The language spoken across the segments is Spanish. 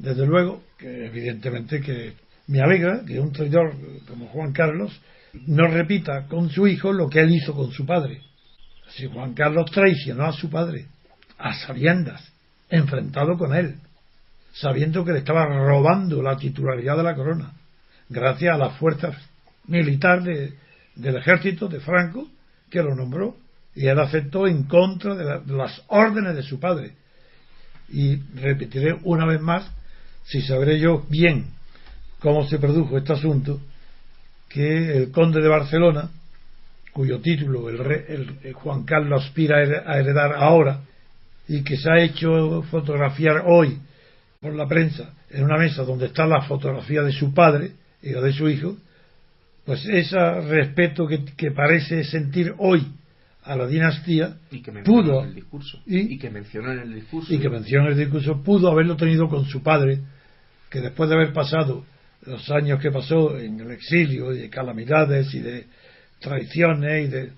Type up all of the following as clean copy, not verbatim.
Desde luego, que evidentemente que me alegra que un traidor como Juan Carlos no repita con su hijo lo que él hizo con su padre. Si Juan Carlos traicionó a su padre, a sabiendas, enfrentado con él, sabiendo que le estaba robando la titularidad de la corona, gracias a las fuerzas militares del ejército de Franco, que lo nombró, y él aceptó en contra de las órdenes de su padre. Y repetiré una vez más, si sabré yo bien cómo se produjo este asunto, que el conde de Barcelona, cuyo título el Juan Carlos aspira a heredar ahora, y que se ha hecho fotografiar hoy por la prensa en una mesa donde está la fotografía de su padre y la de su hijo, pues ese respeto que parece sentir hoy a la dinastía, y que mencionó en el discurso, y que mencionó en el discurso, pudo haberlo tenido con su padre, que después de haber pasado los años que pasó en el exilio, y de calamidades y de traiciones y de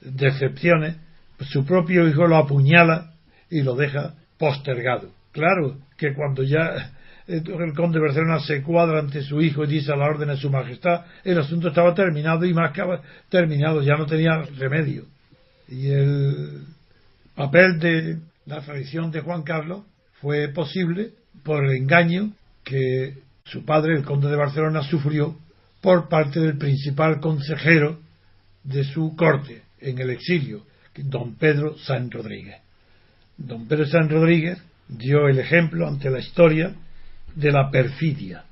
decepciones, pues su propio hijo lo apuñala y lo deja postergado. Claro que cuando ya el conde de Barcelona se cuadra ante su hijo y dice a la orden de su majestad, el asunto estaba terminado, y más que terminado, ya no tenía remedio. Y el papel de la traición de Juan Carlos fue posible por el engaño que su padre, el conde de Barcelona, sufrió por parte del principal consejero de su corte en el exilio, don Pedro Sanz Rodríguez. Don Pedro Sanz Rodríguez dio el ejemplo ante la historia de la perfidia.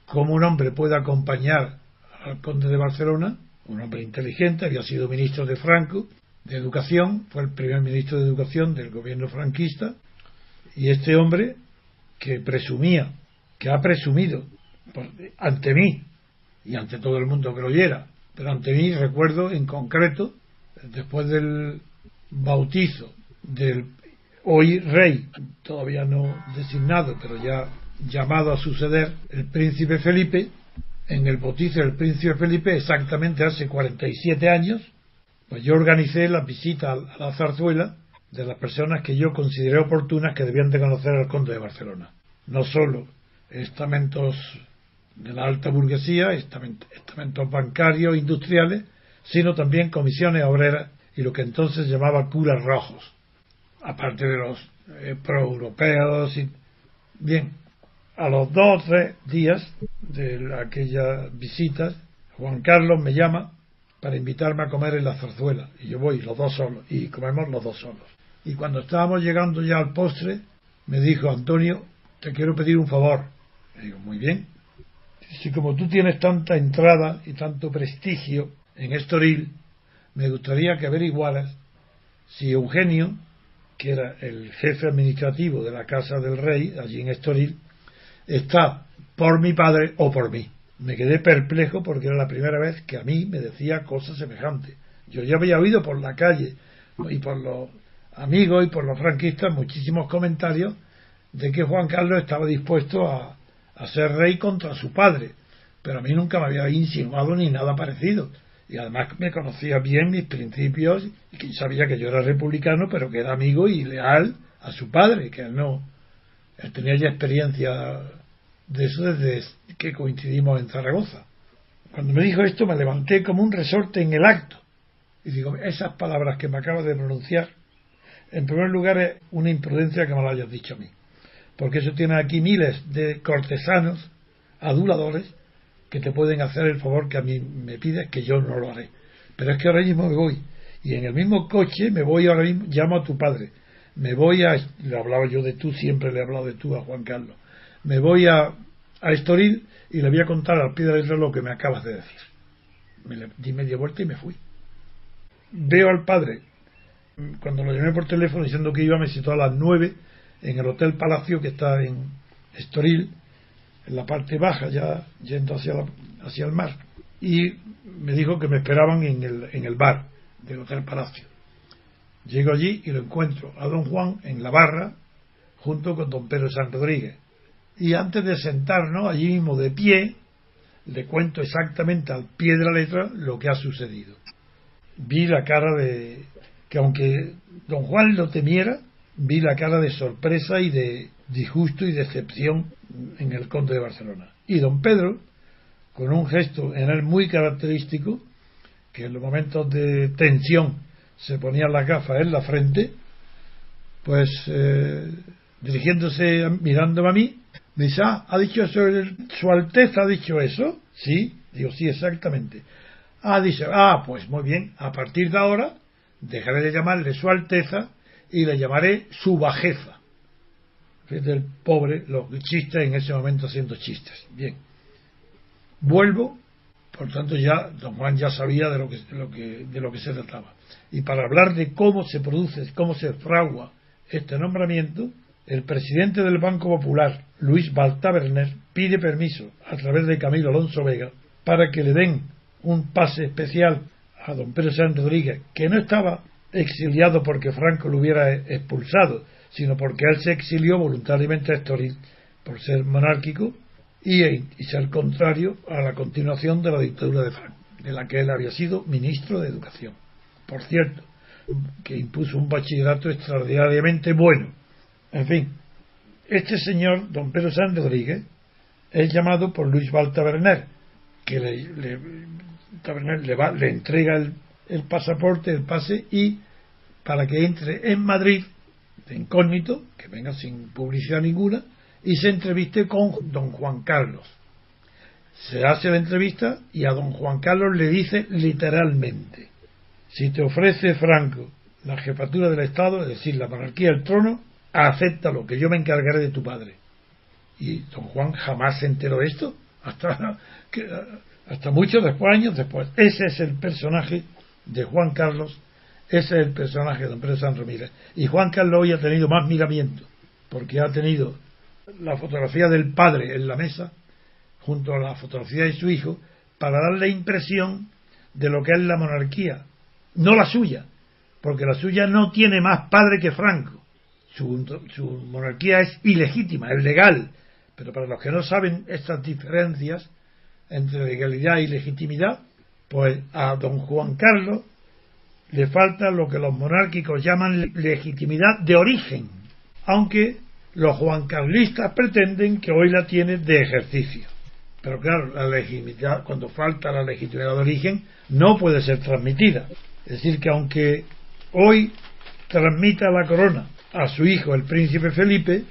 Cómo un hombre puede acompañar al conde de Barcelona, un hombre inteligente, había sido ministro de Franco, de Educación, fue el primer ministro de Educación del gobierno franquista, y este hombre que presumía, que ha presumido ante mí y ante todo el mundo que lo oyera, pero ante mí recuerdo en concreto, después del bautizo del hoy rey, todavía no designado, pero ya llamado a suceder, el príncipe Felipe, en el bautizo del príncipe Felipe, exactamente hace 47 años, pues yo organicé la visita a la zarzuela de las personas que yo consideré oportunas que debían de conocer al conde de Barcelona. No solo estamentos de la alta burguesía, estamentos bancarios, industriales, sino también comisiones obreras y lo que entonces llamaba curas rojos, aparte de los proeuropeos. Bien, a los 2 o 3 días de aquellas visitas, Juan Carlos me llama para invitarme a comer en la zarzuela, y yo voy los dos solos, y comemos los dos solos. Y cuando estábamos llegando ya al postre, me dijo: Antonio, te quiero pedir un favor. Le digo: muy bien. Si como tú tienes tanta entrada y tanto prestigio en Estoril, me gustaría que averiguaras si Eugenio, que era el jefe administrativo de la Casa del Rey, allí en Estoril, está por mi padre o por mí. Me quedé perplejo porque era la primera vez que a mí me decía cosas semejantes. Yo ya había oído por la calle y por los amigos y por los franquistas muchísimos comentarios de que Juan Carlos estaba dispuesto a ser rey contra su padre, pero a mí nunca me había insinuado ni nada parecido, y además me conocía bien mis principios y que sabía que yo era republicano, pero que era amigo y leal a su padre, que él tenía ya experiencia de eso desde que coincidimos en Zaragoza. Cuando me dijo esto me levanté como un resorte en el acto y digo: esas palabras que me acabas de pronunciar, en primer lugar es una imprudencia que me lo hayas dicho a mí, porque eso tiene aquí miles de cortesanos aduladores que te pueden hacer el favor que a mí me pides, que yo no lo haré. Pero es que ahora mismo me voy, y en el mismo coche me voy ahora mismo, llamo a tu padre, me voy le hablaba yo de tú, siempre le he hablado de tú a Juan Carlos, me voy a Estoril y le voy a contar al pie de la letra lo que me acabas de decir. Me di media vuelta y me fui. Veo al padre, cuando lo llamé por teléfono diciendo que iba, me citó a las 9 en el Hotel Palacio, que está en Estoril, en la parte baja, ya yendo hacia el mar, y me dijo que me esperaban en el bar del Hotel Palacio. Llego allí y lo encuentro a don Juan en la barra junto con don Pedro Sanz Rodríguez, y antes de sentarnos allí mismo de pie le cuento exactamente al pie de la letra lo que ha sucedido. Vi la cara que aunque don Juan lo temiera, vi la cara de sorpresa y de disgusto y decepción en el Conde de Barcelona. Y don Pedro, con un gesto en él muy característico, que en los momentos de tensión se ponía las gafas en la frente, pues dirigiéndose, mirándome a mí, me dice: ¿ha dicho eso? ¿Su Alteza ha dicho eso? Sí, digo, sí, exactamente. Dice: pues muy bien, a partir de ahora dejaré de llamarle Su Alteza y le llamaré Su Bajeza. Fíjate el pobre, los chistes en ese momento haciendo chistes. Bien, vuelvo, por tanto ya don Juan ya sabía de lo que se trataba. Y para hablar de cómo se produce, cómo se fragua este nombramiento, el presidente del Banco Popular, Luis Baltaberner, pide permiso a través de Camilo Alonso Vega para que le den un pase especial a don Pedro Sáenz Rodríguez, que no estaba exiliado porque Franco lo hubiera expulsado, sino porque él se exilió voluntariamente a Estoril por ser monárquico y ser contrario a la continuación de la dictadura de Franco, de la que él había sido ministro de Educación. Por cierto, que impuso un bachillerato extraordinariamente bueno. En fin, este señor, don Pedro Sáenz Rodríguez, es llamado por Luis Baltaberner, que le entrega el pasaporte, el pase, y para que entre en Madrid de incógnito, que venga sin publicidad ninguna, y se entreviste con don Juan Carlos. Se hace la entrevista y a don Juan Carlos le dice literalmente: si te ofrece Franco la jefatura del Estado, es decir, la monarquía, el trono, acéptalo, que yo me encargaré de tu padre. Y don Juan jamás se enteró de esto, hasta muchos años después. Ese es el personaje de Juan Carlos, ese es el personaje de don Pedro Sáenz Rodríguez. Y Juan Carlos hoy ha tenido más miramiento, porque ha tenido la fotografía del padre en la mesa, junto a la fotografía de su hijo, para dar la impresión de lo que es la monarquía, no la suya, porque la suya no tiene más padre que Franco. Su monarquía es ilegítima, es legal, pero para los que no saben estas diferencias entre legalidad y legitimidad, pues a don Juan Carlos le falta lo que los monárquicos llaman legitimidad de origen, aunque los juancarlistas pretenden que hoy la tiene de ejercicio. Pero claro, la legitimidad, cuando falta la legitimidad de origen, no puede ser transmitida. Es decir, que aunque hoy transmita la corona a su hijo, el príncipe Felipe,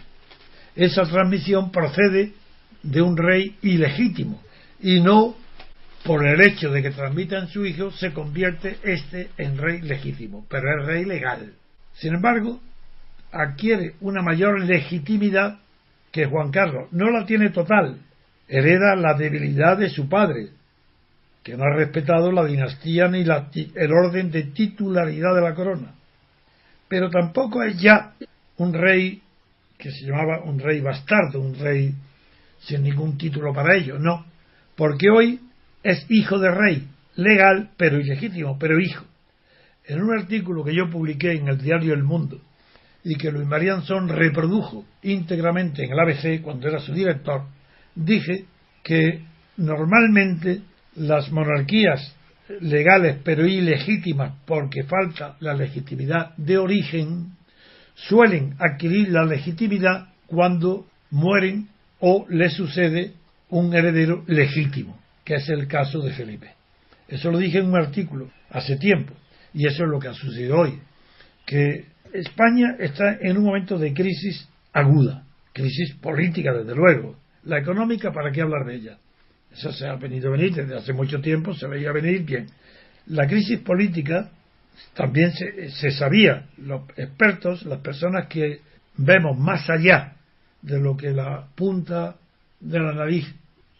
esa transmisión procede de un rey ilegítimo, y no por el hecho de que transmita en su hijo se convierte en rey legítimo, pero es rey legal. Sin embargo, adquiere una mayor legitimidad que Juan Carlos. No la tiene total, hereda la debilidad de su padre, que no ha respetado la dinastía ni el orden de titularidad de la corona. Pero tampoco es ya un rey que se llamaba un rey bastardo, un rey sin ningún título para ello, no, porque hoy es hijo de rey, legal pero ilegítimo, pero hijo. En un artículo que yo publiqué en el diario El Mundo y que Luis María Anzón reprodujo íntegramente en el ABC cuando era su director, dije que normalmente las monarquías legales pero ilegítimas, porque falta la legitimidad de origen, suelen adquirir la legitimidad cuando mueren o le sucede un heredero legítimo, que es el caso de Felipe. Eso lo dije en un artículo hace tiempo, y eso es lo que ha sucedido hoy, que España está en un momento de crisis aguda, crisis política desde luego. La económica, ¿para qué hablar de ella? Eso se ha venido a venir desde hace mucho tiempo, se veía venir bien. La crisis política también se sabía, los expertos, las personas que vemos más allá de lo que la punta de la nariz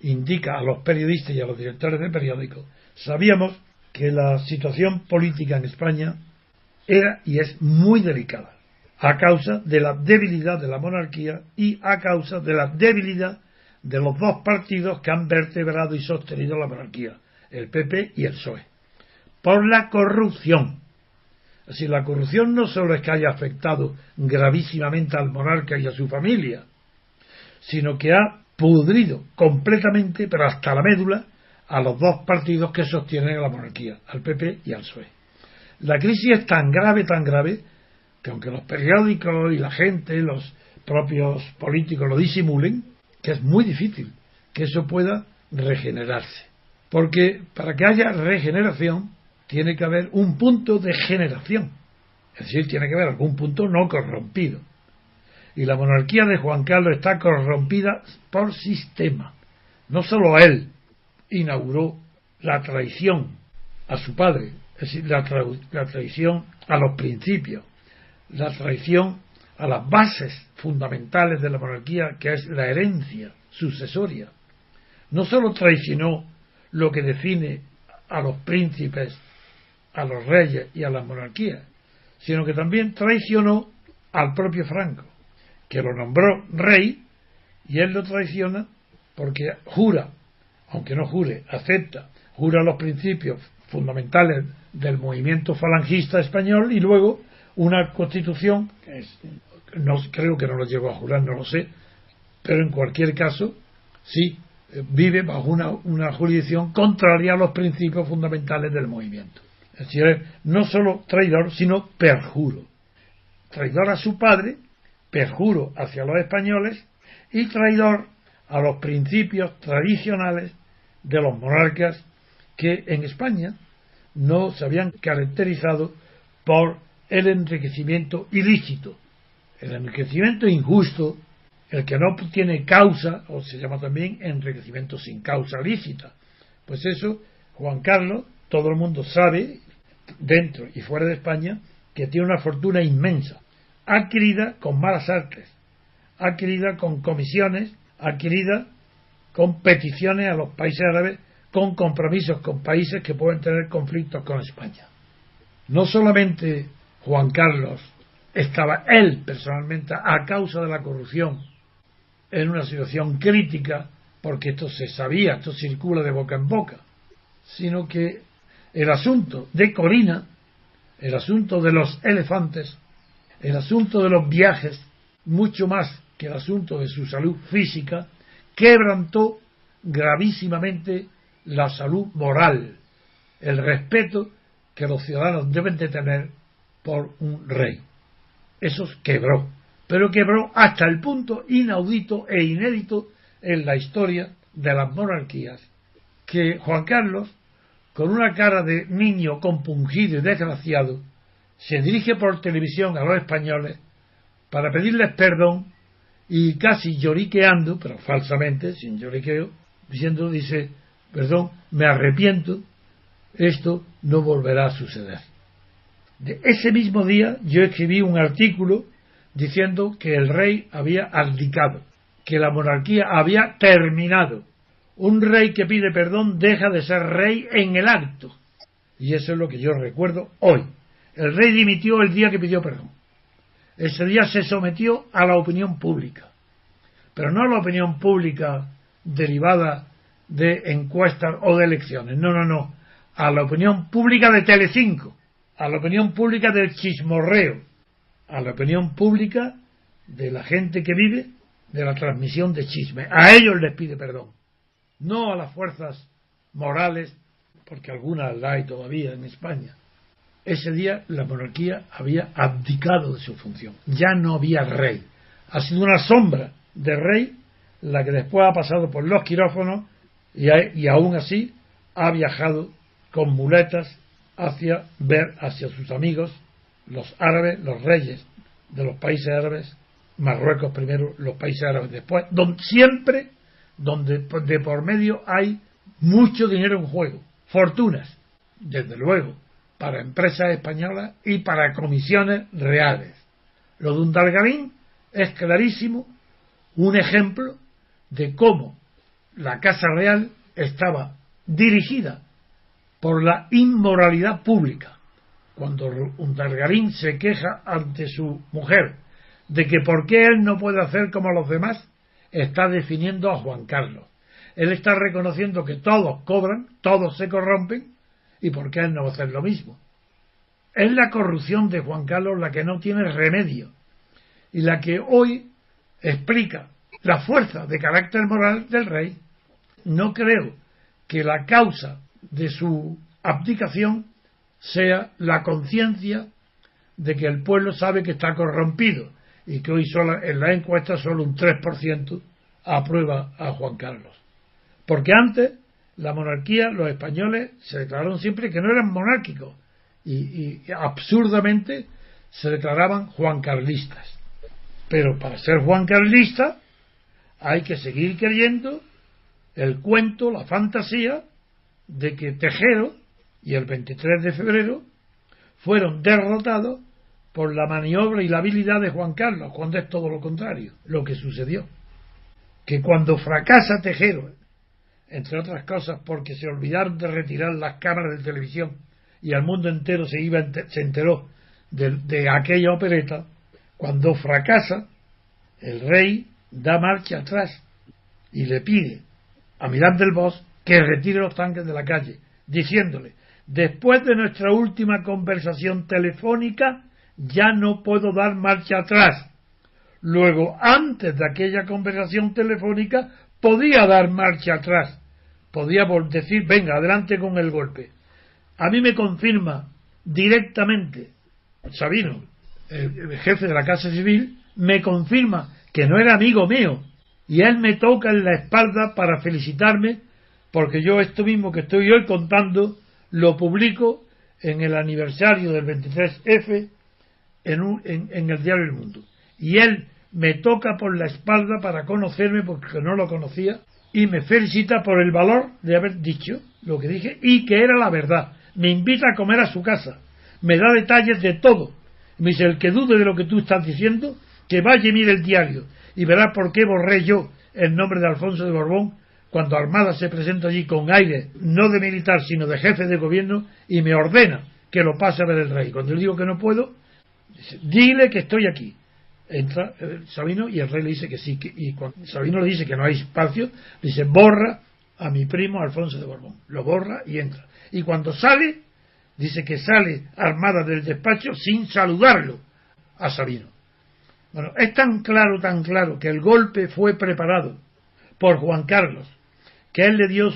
indica a los periodistas y a los directores de periódicos, sabíamos que la situación política en España era y es muy delicada, a causa de la debilidad de la monarquía y a causa de la debilidad de los dos partidos que han vertebrado y sostenido la monarquía, el PP y el PSOE, por la corrupción. Así, la corrupción no solo es que haya afectado gravísimamente al monarca y a su familia, sino que ha pudrido completamente, pero hasta la médula, a los dos partidos que sostienen a la monarquía, al PP y al PSOE. La crisis es tan grave, que aunque los periódicos y la gente, los propios políticos lo disimulen, que es muy difícil que eso pueda regenerarse. Porque para que haya regeneración tiene que haber un punto de generación. Es decir, tiene que haber algún punto no corrompido. Y la monarquía de Juan Carlos está corrompida por sistema. No solo él inauguró la traición a su padre, es decir, la traición a los principios, la traición a las bases fundamentales de la monarquía, que es la herencia sucesoria. No solo traicionó lo que define a los príncipes, a los reyes y a las monarquías, sino que también traicionó al propio Franco, que lo nombró rey, y él lo traiciona porque jura, aunque no jure, jura los principios fundamentales del movimiento falangista español, y luego una constitución, no creo que no lo llegó a jurar, no lo sé, pero en cualquier caso sí vive bajo una jurisdicción contraria a los principios fundamentales del movimiento. Es decir, no solo traidor, sino perjuro. Traidor a su padre, perjuro hacia los españoles y traidor a los principios tradicionales de los monarcas que en España no se habían caracterizado por el enriquecimiento ilícito, el enriquecimiento injusto, el que no tiene causa, o se llama también enriquecimiento sin causa lícita. Pues eso, Juan Carlos, todo el mundo sabe, dentro y fuera de España, que tiene una fortuna inmensa, adquirida con malas artes, adquirida con comisiones, adquirida con peticiones a los países árabes, con compromisos con países que pueden tener conflictos con España. No solamente Juan Carlos estaba él personalmente a causa de la corrupción en una situación crítica, porque esto se sabía, esto circula de boca en boca, sino que el asunto de Corina, el asunto de los elefantes, el asunto de los viajes, mucho más que el asunto de su salud física, quebrantó gravísimamente la salud moral, el respeto que los ciudadanos deben de tener por un rey. Eso quebró, pero quebró hasta el punto inaudito e inédito en la historia de las monarquías, que Juan Carlos, con una cara de niño compungido y desgraciado, se dirige por televisión a los españoles para pedirles perdón, y casi lloriqueando, pero falsamente, sin lloriqueo, dice, perdón, me arrepiento, esto no volverá a suceder. De ese mismo día yo escribí un artículo diciendo que el rey había abdicado, que la monarquía había terminado. Un rey que pide perdón deja de ser rey en el acto. Y eso es lo que yo recuerdo hoy. El rey dimitió el día que pidió perdón. Ese día se sometió a la opinión pública. Pero no a la opinión pública derivada de encuestas o de elecciones. No. A la opinión pública de Telecinco. A la opinión pública del chismorreo. A la opinión pública de la gente que vive de la transmisión de chisme. A ellos les pide perdón. No a las fuerzas morales, porque algunas las hay todavía en España. Ese día la monarquía había abdicado de su función. Ya no había rey. Ha sido una sombra de rey la que después ha pasado por los quirófanos y aún así ha viajado con muletas hacia sus amigos, los árabes, los reyes de los países árabes, Marruecos primero, los países árabes después, siempre donde de por medio hay mucho dinero en juego, fortunas, desde luego, para empresas españolas y para comisiones reales. Lo de Undalgarín es clarísimo un ejemplo de cómo la Casa Real estaba dirigida por la inmoralidad pública. Cuando Undalgarín se queja ante su mujer de que por qué él no puede hacer como los demás, está definiendo a Juan Carlos. Él está reconociendo que todos cobran, todos se corrompen, y por qué él no va a hacer lo mismo. Es la corrupción de Juan Carlos la que no tiene remedio y la que hoy explica la fuerza de carácter moral del rey. No creo que la causa de su abdicación sea la conciencia de que el pueblo sabe que está corrompido y que hoy en la encuesta solo un 3% aprueba a Juan Carlos. Porque antes la monarquía, los españoles se declararon siempre que no eran monárquicos y absurdamente se declaraban juancarlistas. Pero para ser juancarlista hay que seguir creyendo el cuento, la fantasía de que Tejero y el 23 de febrero fueron derrotados por la maniobra y la habilidad de Juan Carlos, cuando es todo lo contrario, lo que sucedió. Que cuando fracasa Tejero, entre otras cosas porque se olvidaron de retirar las cámaras de televisión y al mundo entero se enteró de aquella opereta, cuando fracasa, el rey da marcha atrás y le pide a Miranda del Bosc que retire los tanques de la calle, diciéndole: después de nuestra última conversación telefónica ya no puedo dar marcha atrás. Luego, antes de aquella conversación telefónica podía dar marcha atrás, podía decir: venga, adelante con el golpe. A mí me confirma directamente Sabino, el jefe de la Casa Civil, me confirma que no era amigo mío, y él me toca en la espalda para felicitarme porque yo esto mismo que estoy hoy contando lo publico en el aniversario del 23F en el diario El Mundo, y él me toca por la espalda para conocerme porque no lo conocía y me felicita por el valor de haber dicho lo que dije y que era la verdad. Me invita a comer a su casa, me da detalles de todo, me dice: el que dude de lo que tú estás diciendo, que vaya y mire el diario y verá por qué borré yo el nombre de Alfonso de Borbón cuando Armada se presenta allí con aire no de militar sino de jefe de gobierno y me ordena que lo pase a ver el rey. Cuando le digo que no puedo, dice: dile que estoy aquí. Entra Sabino y el rey le dice que sí, y cuando Sabino le dice que no hay espacio, dice: borra a mi primo Alfonso de Borbón. Lo borra y entra. Y cuando sale, dice que sale Armada del despacho sin saludarlo a Sabino. Bueno, es tan claro que el golpe fue preparado por Juan Carlos, que él le dio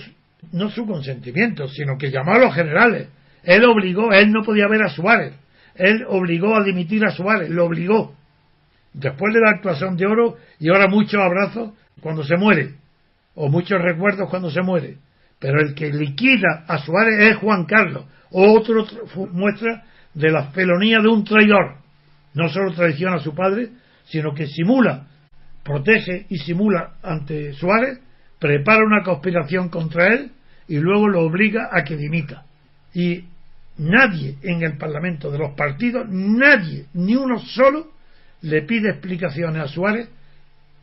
no su consentimiento, sino que llamó a los generales. Él obligó, él no podía ver a Suárez, él obligó a dimitir a Suárez, lo obligó. Después le da actuación de oro y ahora muchos abrazos cuando se muere, o muchos recuerdos cuando se muere. Pero el que liquida a Suárez es Juan Carlos, otra muestra de la felonía de un traidor. No solo traiciona a su padre, sino que simula, protege y simula ante Suárez, prepara una conspiración contra él y luego lo obliga a que dimita. Y nadie en el Parlamento de los partidos, nadie, ni uno solo, le pide explicaciones a Suárez,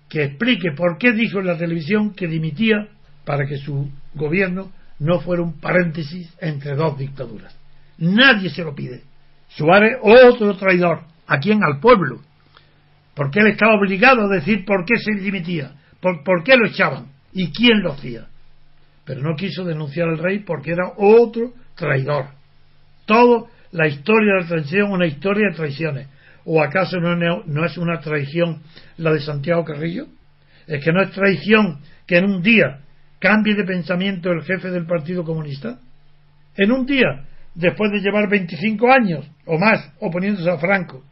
que explique por qué dijo en la televisión que dimitía para que su gobierno no fuera un paréntesis entre dos dictaduras. Nadie se lo pide. Suárez, otro traidor. ¿A quién? Al pueblo. Porque él estaba obligado a decir por qué se dimitía, por qué lo echaban y quién lo hacía. Pero no quiso denunciar al rey porque era otro traidor. Toda la historia de la traición es una historia de traiciones. ¿O acaso no es una traición la de Santiago Carrillo? ¿Es que no es traición que en un día cambie de pensamiento el jefe del Partido Comunista? En un día, después de llevar 25 años o más oponiéndose a Franco,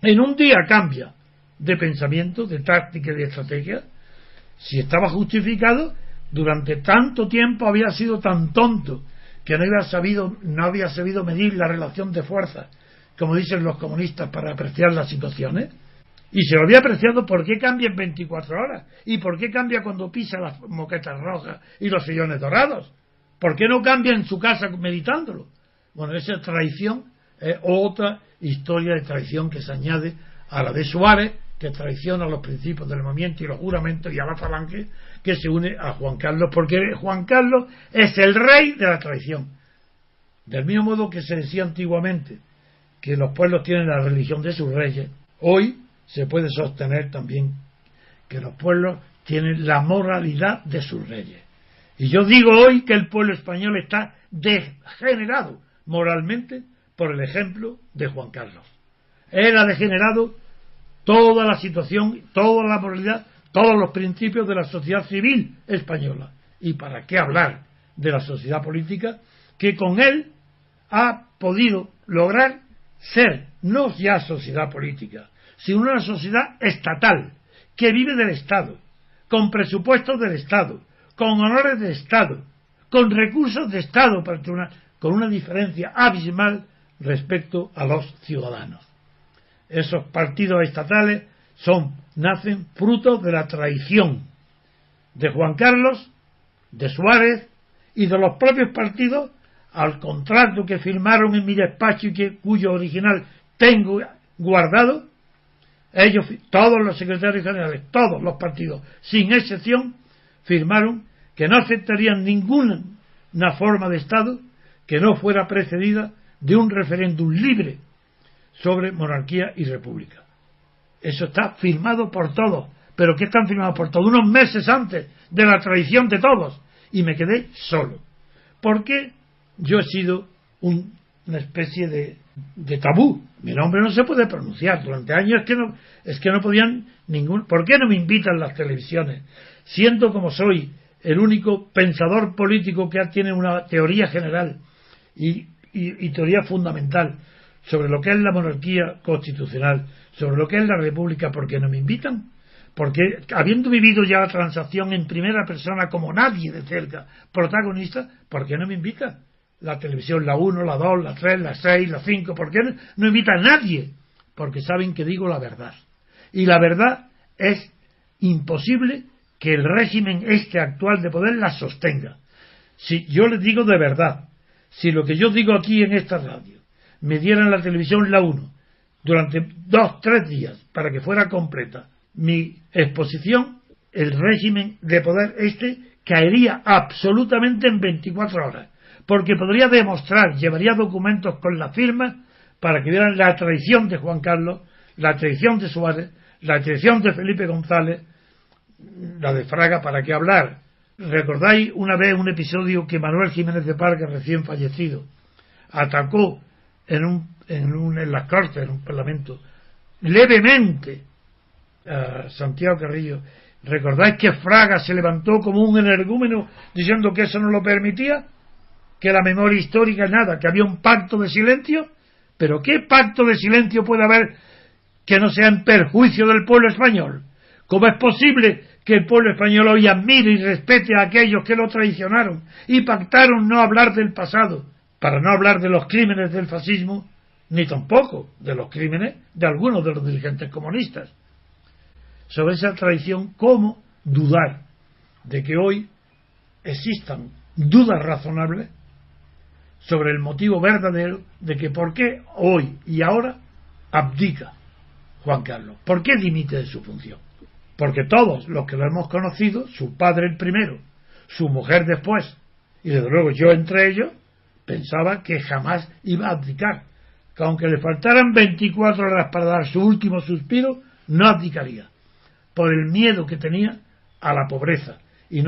en un día cambia de pensamiento, de táctica y de estrategia. Si estaba justificado, durante tanto tiempo había sido tan tonto que no había sabido medir la relación de fuerza, como dicen los comunistas, para apreciar las situaciones. Y se lo había apreciado. ¿Por qué cambia en 24 horas? ¿Y por qué cambia cuando pisa las moquetas rojas y los sillones dorados? ¿Por qué no cambia en su casa meditándolo? Bueno, esa traición es otra historia de traición que se añade a la de Suárez, que traiciona los principios del movimiento y los juramentos, y a la falange que se une a Juan Carlos, porque Juan Carlos es el rey de la traición. Del mismo modo que se decía antiguamente que los pueblos tienen la religión de sus reyes, hoy se puede sostener también que los pueblos tienen la moralidad de sus reyes. Y yo digo hoy que el pueblo español está degenerado moralmente por el ejemplo de Juan Carlos. Él ha degenerado toda la situación, toda la moralidad, todos los principios de la sociedad civil española. ¿Y para qué hablar de la sociedad política, que con él ha podido lograr ser no ya sociedad política, sino una sociedad estatal que vive del Estado, con presupuestos del Estado, con honores de Estado, con recursos de Estado, con una diferencia abismal respecto a los ciudadanos. Esos partidos estatales nacen fruto de la traición de Juan Carlos, de Suárez y de los propios partidos al contrato que firmaron en mi despacho y cuyo original tengo guardado. Ellos, todos los secretarios generales, todos los partidos, sin excepción, firmaron que no aceptarían ninguna forma de Estado que no fuera precedida de un referéndum libre sobre monarquía y república. Eso está firmado por todos. ¿Pero qué están firmados por todos? Unos meses antes de la traición de todos. Y me quedé solo. Porque yo he sido una especie de tabú. Mi nombre no se puede pronunciar. Durante años es que no podían ningún. ¿Por qué no me invitan las televisiones? Siendo como soy el único pensador político que tiene una teoría general y teoría fundamental sobre lo que es la monarquía constitucional, sobre lo que es la república, ¿por qué no me invitan? Porque habiendo vivido ya la transacción en primera persona como nadie de cerca, protagonista, ¿por qué no me invitan? La televisión, la 1, la 2, la 3, la 6, la 5, ¿por qué no invita a nadie? Porque saben que digo la verdad. Y la verdad es imposible que el régimen actual de poder la sostenga. Si yo les digo de verdad, si lo que yo digo aquí en esta radio me dieran la televisión la 1 durante 2-3 días para que fuera completa mi exposición, el régimen de poder caería absolutamente en 24 horas, porque podría demostrar, llevaría documentos con la firma para que vieran la traición de Juan Carlos, la traición de Suárez, la traición de Felipe González, la de Fraga, ¿para qué hablar? ¿Recordáis una vez un episodio que Manuel Jiménez de Parga, recién fallecido, atacó en las Cortes, en un parlamento, levemente a Santiago Carrillo? ¿Recordáis que Fraga se levantó como un energúmeno diciendo que eso no lo permitía? Que la memoria histórica nada, que había un pacto de silencio. ¿Pero qué pacto de silencio puede haber que no sea en perjuicio del pueblo español? ¿Cómo es posible que el pueblo español hoy admire y respete a aquellos que lo traicionaron y pactaron no hablar del pasado, para no hablar de los crímenes del fascismo, ni tampoco de los crímenes de algunos de los dirigentes comunistas? Sobre esa traición, ¿cómo dudar de que hoy existan dudas razonables sobre el motivo verdadero de que por qué hoy y ahora abdica Juan Carlos? ¿Por qué dimite de su función? Porque todos los que lo hemos conocido, su padre el primero, su mujer después, y desde luego yo entre ellos, pensaba que jamás iba a abdicar, que aunque le faltaran 24 horas para dar su último suspiro, no abdicaría, por el miedo que tenía a la pobreza, y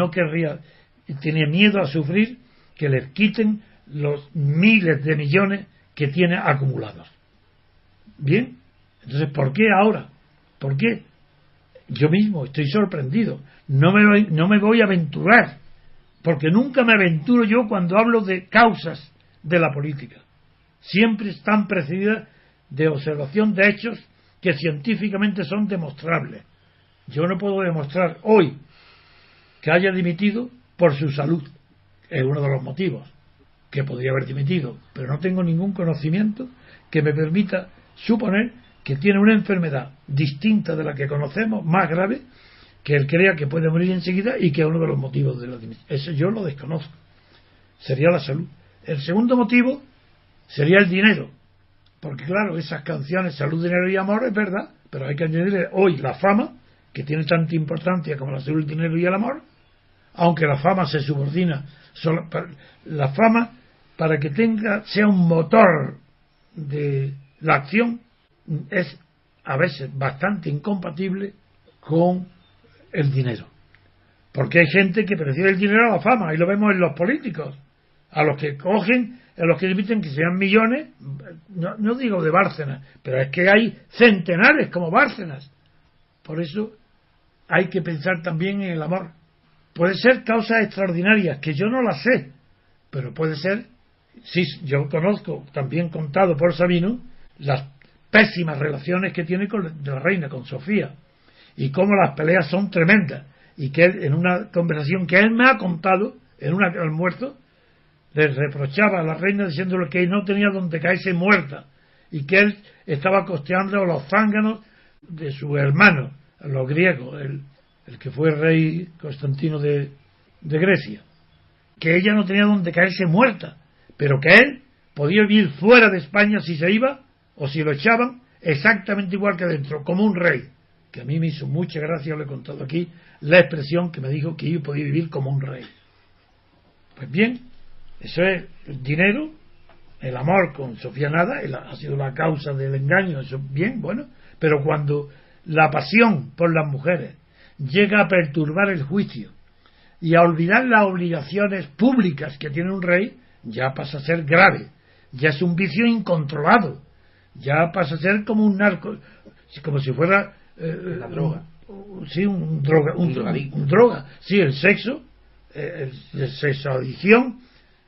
tenía miedo a sufrir que les quiten los miles de millones que tiene acumulados. Bien, entonces ¿por qué ahora? ¿Por qué? Yo mismo estoy sorprendido. No me voy a aventurar, porque nunca me aventuro yo cuando hablo de causas de la política. Siempre están precedidas de observación de hechos que científicamente son demostrables. Yo no puedo demostrar hoy que haya dimitido por su salud. Es uno de los motivos que podría haber dimitido, pero no tengo ningún conocimiento que me permita suponer que tiene una enfermedad distinta de la que conocemos, más grave, que él crea que puede morir enseguida y que es uno de los motivos de la dimisión. Eso yo lo desconozco. Sería la salud. El segundo motivo sería el dinero, porque claro, esas canciones Salud, Dinero y Amor es verdad, pero hay que añadirle hoy la fama, que tiene tanta importancia como la salud, el dinero y el amor, aunque la fama se subordina la fama, para que sea un motor de la acción, es a veces bastante incompatible con el dinero, porque hay gente que prefiere el dinero a la fama, y lo vemos en los políticos, a los que cogen, a los que permiten que sean millones, no digo de Bárcenas, pero es que hay centenares como Bárcenas. Por eso hay que pensar también en el amor. Puede ser causas extraordinarias, que yo no las sé, pero puede ser, sí, yo conozco, también contado por Sabino, las pésimas relaciones que tiene con la reina, con Sofía, y cómo las peleas son tremendas, y que él, en una conversación que él me ha contado, en un almuerzo, le reprochaba a la reina diciéndole que no tenía donde caerse muerta y que él estaba costeando los zánganos de su hermano, los griegos, el que fue rey Constantino de Grecia, que ella no tenía donde caerse muerta, pero que él podía vivir fuera de España si se iba o si lo echaban exactamente igual que dentro, como un rey. Que a mí me hizo mucha gracia, lo he contado aquí, la expresión que me dijo que yo podía vivir como un rey. Pues bien, eso es el dinero, el amor con Sofía Nada, ha sido la causa del engaño, eso bien, bueno, pero cuando la pasión por las mujeres llega a perturbar el juicio y a olvidar las obligaciones públicas que tiene un rey, ya pasa a ser grave, ya es un vicio incontrolado, ya pasa a ser como un narco, como si fuera la droga. Sí, un droga. Sí, el sexo, la sexoadicción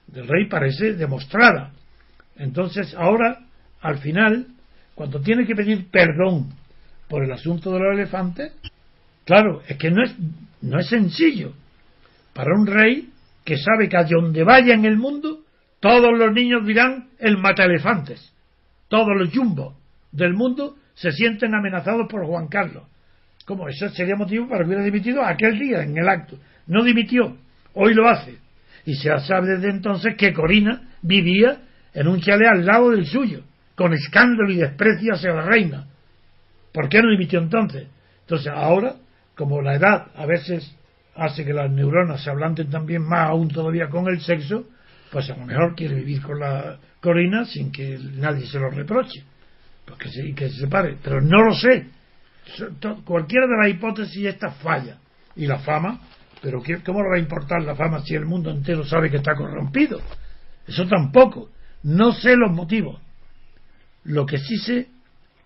del rey parece demostrada. Entonces, ahora, al final, cuando tiene que pedir perdón por el asunto de los elefantes, claro, es que no es sencillo para un rey que sabe que a donde vaya en el mundo, todos los niños dirán el mataelefantes. Todos los jumbos del mundo se sienten amenazados por Juan Carlos. ¿Cómo? Eso sería motivo para que hubiera dimitido aquel día en el acto. No dimitió, hoy lo hace. Y se sabe desde entonces que Corina vivía en un chalet al lado del suyo, con escándalo y desprecio hacia la reina. ¿Por qué no dimitió entonces? Entonces ahora, como la edad a veces hace que las neuronas se ablanten también más aún todavía con el sexo, pues a lo mejor quiere vivir con la Corina sin que nadie se lo reproche, porque sí, que se separe, pero no lo sé. Cualquiera de las hipótesis esta falla. Y la fama, pero ¿cómo le va a importar la fama si el mundo entero sabe que está corrompido? Eso tampoco. No sé los motivos. Lo que sí sé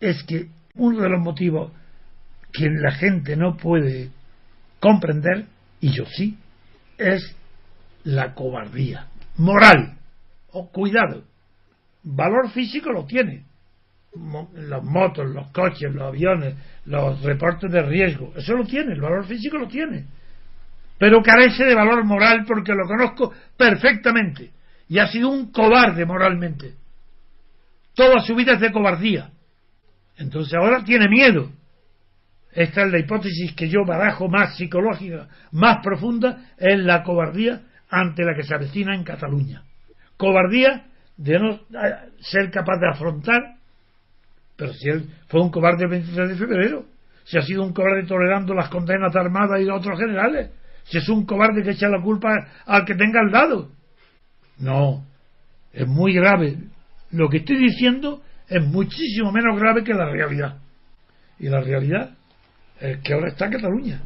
es que uno de los motivos que la gente no puede comprender, y yo sí, es la cobardía moral. Cuidado, valor físico lo tiene, las motos, los coches, los aviones, los reportes de riesgo, eso lo tiene, el valor físico lo tiene, pero carece de valor moral, porque lo conozco perfectamente y ha sido un cobarde moralmente. Toda su vida es de cobardía. Entonces ahora tiene miedo. Esta es la hipótesis que yo barajo más psicológica, más profunda, es la cobardía ante la que se avecina en Cataluña. Cobardía de no ser capaz de afrontar. Pero si él fue un cobarde el 23 de febrero, si ha sido un cobarde tolerando las condenas de Armada y de otros generales, si es un cobarde que echa la culpa al que tenga al lado. No, es muy grave. Lo que estoy diciendo es muchísimo menos grave que la realidad. Y la realidad es que ahora está Cataluña.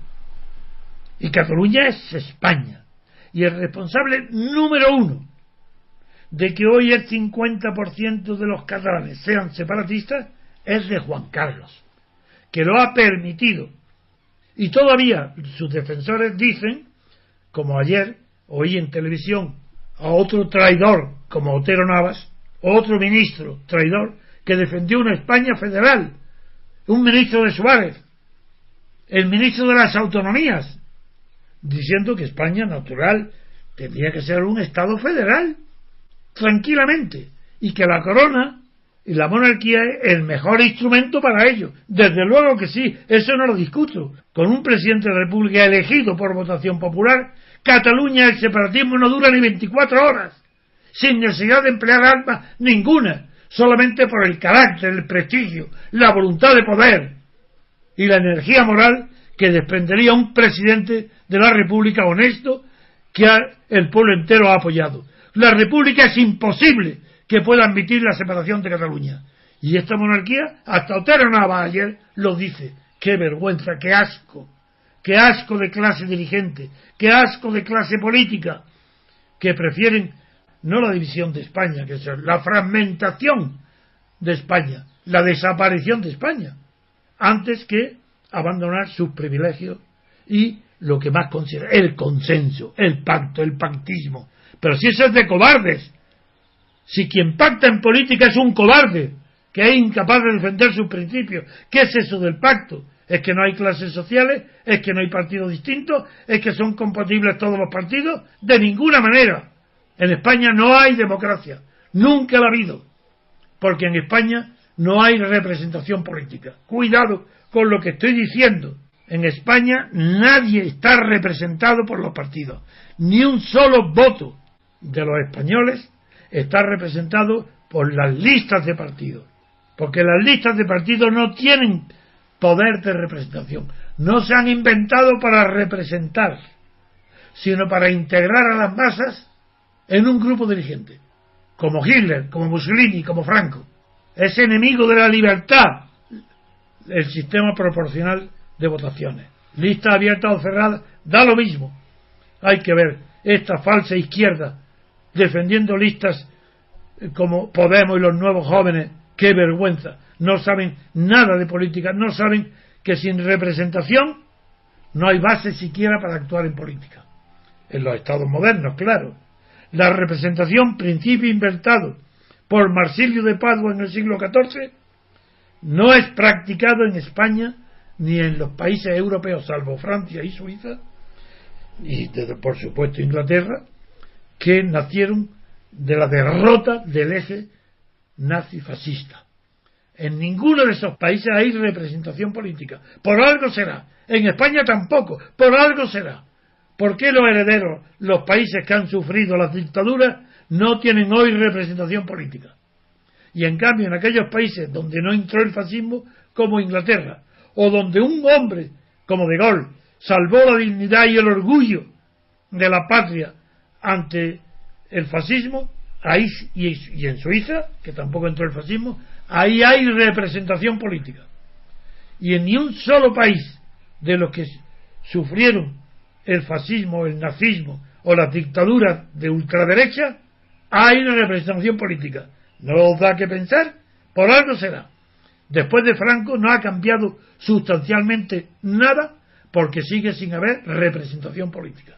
Y Cataluña es España. Y el responsable número uno de que hoy el 50% de los catalanes sean separatistas es de Juan Carlos, que lo ha permitido. Y todavía sus defensores dicen, como ayer oí en televisión a otro traidor como Otero Navas, otro ministro traidor que defendió una España federal, un ministro de Suárez, el ministro de las autonomías, diciendo que España natural tendría que ser un Estado federal tranquilamente, y que la corona y la monarquía es el mejor instrumento para ello. Desde luego que sí, eso no lo discuto. Con un presidente de la República elegido por votación popular, Cataluña, el separatismo no dura ni 24 horas, sin necesidad de emplear armas ninguna, solamente por el carácter, el prestigio, la voluntad de poder y la energía moral que desprendería un presidente de la República honesto que el pueblo entero ha apoyado. La República es imposible que pueda admitir la separación de Cataluña. Y esta monarquía, hasta Otero Navas ayer lo dice. ¡Qué vergüenza, qué asco de clase dirigente, qué asco de clase política, que prefieren no la división de España, que es la fragmentación de España, la desaparición de España, antes que abandonar sus privilegios y lo que más considera el consenso, el pacto, el pactismo. Pero si eso es de cobardes, si quien pacta en política es un cobarde, que es incapaz de defender sus principios, ¿qué es eso del pacto? es que no hay clases sociales, es que no hay partidos distintos, es que son compatibles todos los partidos. De ninguna manera. En España no hay democracia, nunca la ha habido, porque en España no hay representación política. Cuidado con lo que estoy diciendo. En España nadie está representado por los partidos, ni un solo voto de los españoles está representado por las listas de partidos, porque las listas de partidos no tienen poder de representación, no se han inventado para representar, sino para integrar a las masas en un grupo dirigente, como Hitler, como Mussolini, como Franco. Es enemigo de la libertad el sistema proporcional de votaciones. Lista abierta o cerrada, da lo mismo. Hay que ver esta falsa izquierda defendiendo listas como Podemos y los nuevos jóvenes. ¡Qué vergüenza! No saben nada de política, no saben que sin representación no hay base siquiera para actuar en política. En los estados modernos, claro. La representación, principio inventado por Marsilio de Padua en el siglo XIV, no es practicado en España ni en los países europeos, salvo Francia y Suiza, y por supuesto Inglaterra, que nacieron de la derrota del eje nazi-fascista. En ninguno de esos países hay representación política. Por algo será. En España tampoco. Por algo será. ¿Por qué los herederos, los países que han sufrido las dictaduras, no tienen hoy representación política? Y en cambio en aquellos países donde no entró el fascismo, como Inglaterra, o donde un hombre como De Gaulle salvó la dignidad y el orgullo de la patria ante el fascismo, ahí, y en Suiza, que tampoco entró el fascismo, ahí hay representación política. Y en ni un solo país de los que sufrieron el fascismo, el nazismo o las dictaduras de ultraderecha hay representación política. ¿No os da que pensar? Por algo será. Después de Franco no ha cambiado sustancialmente nada, porque sigue sin haber representación política.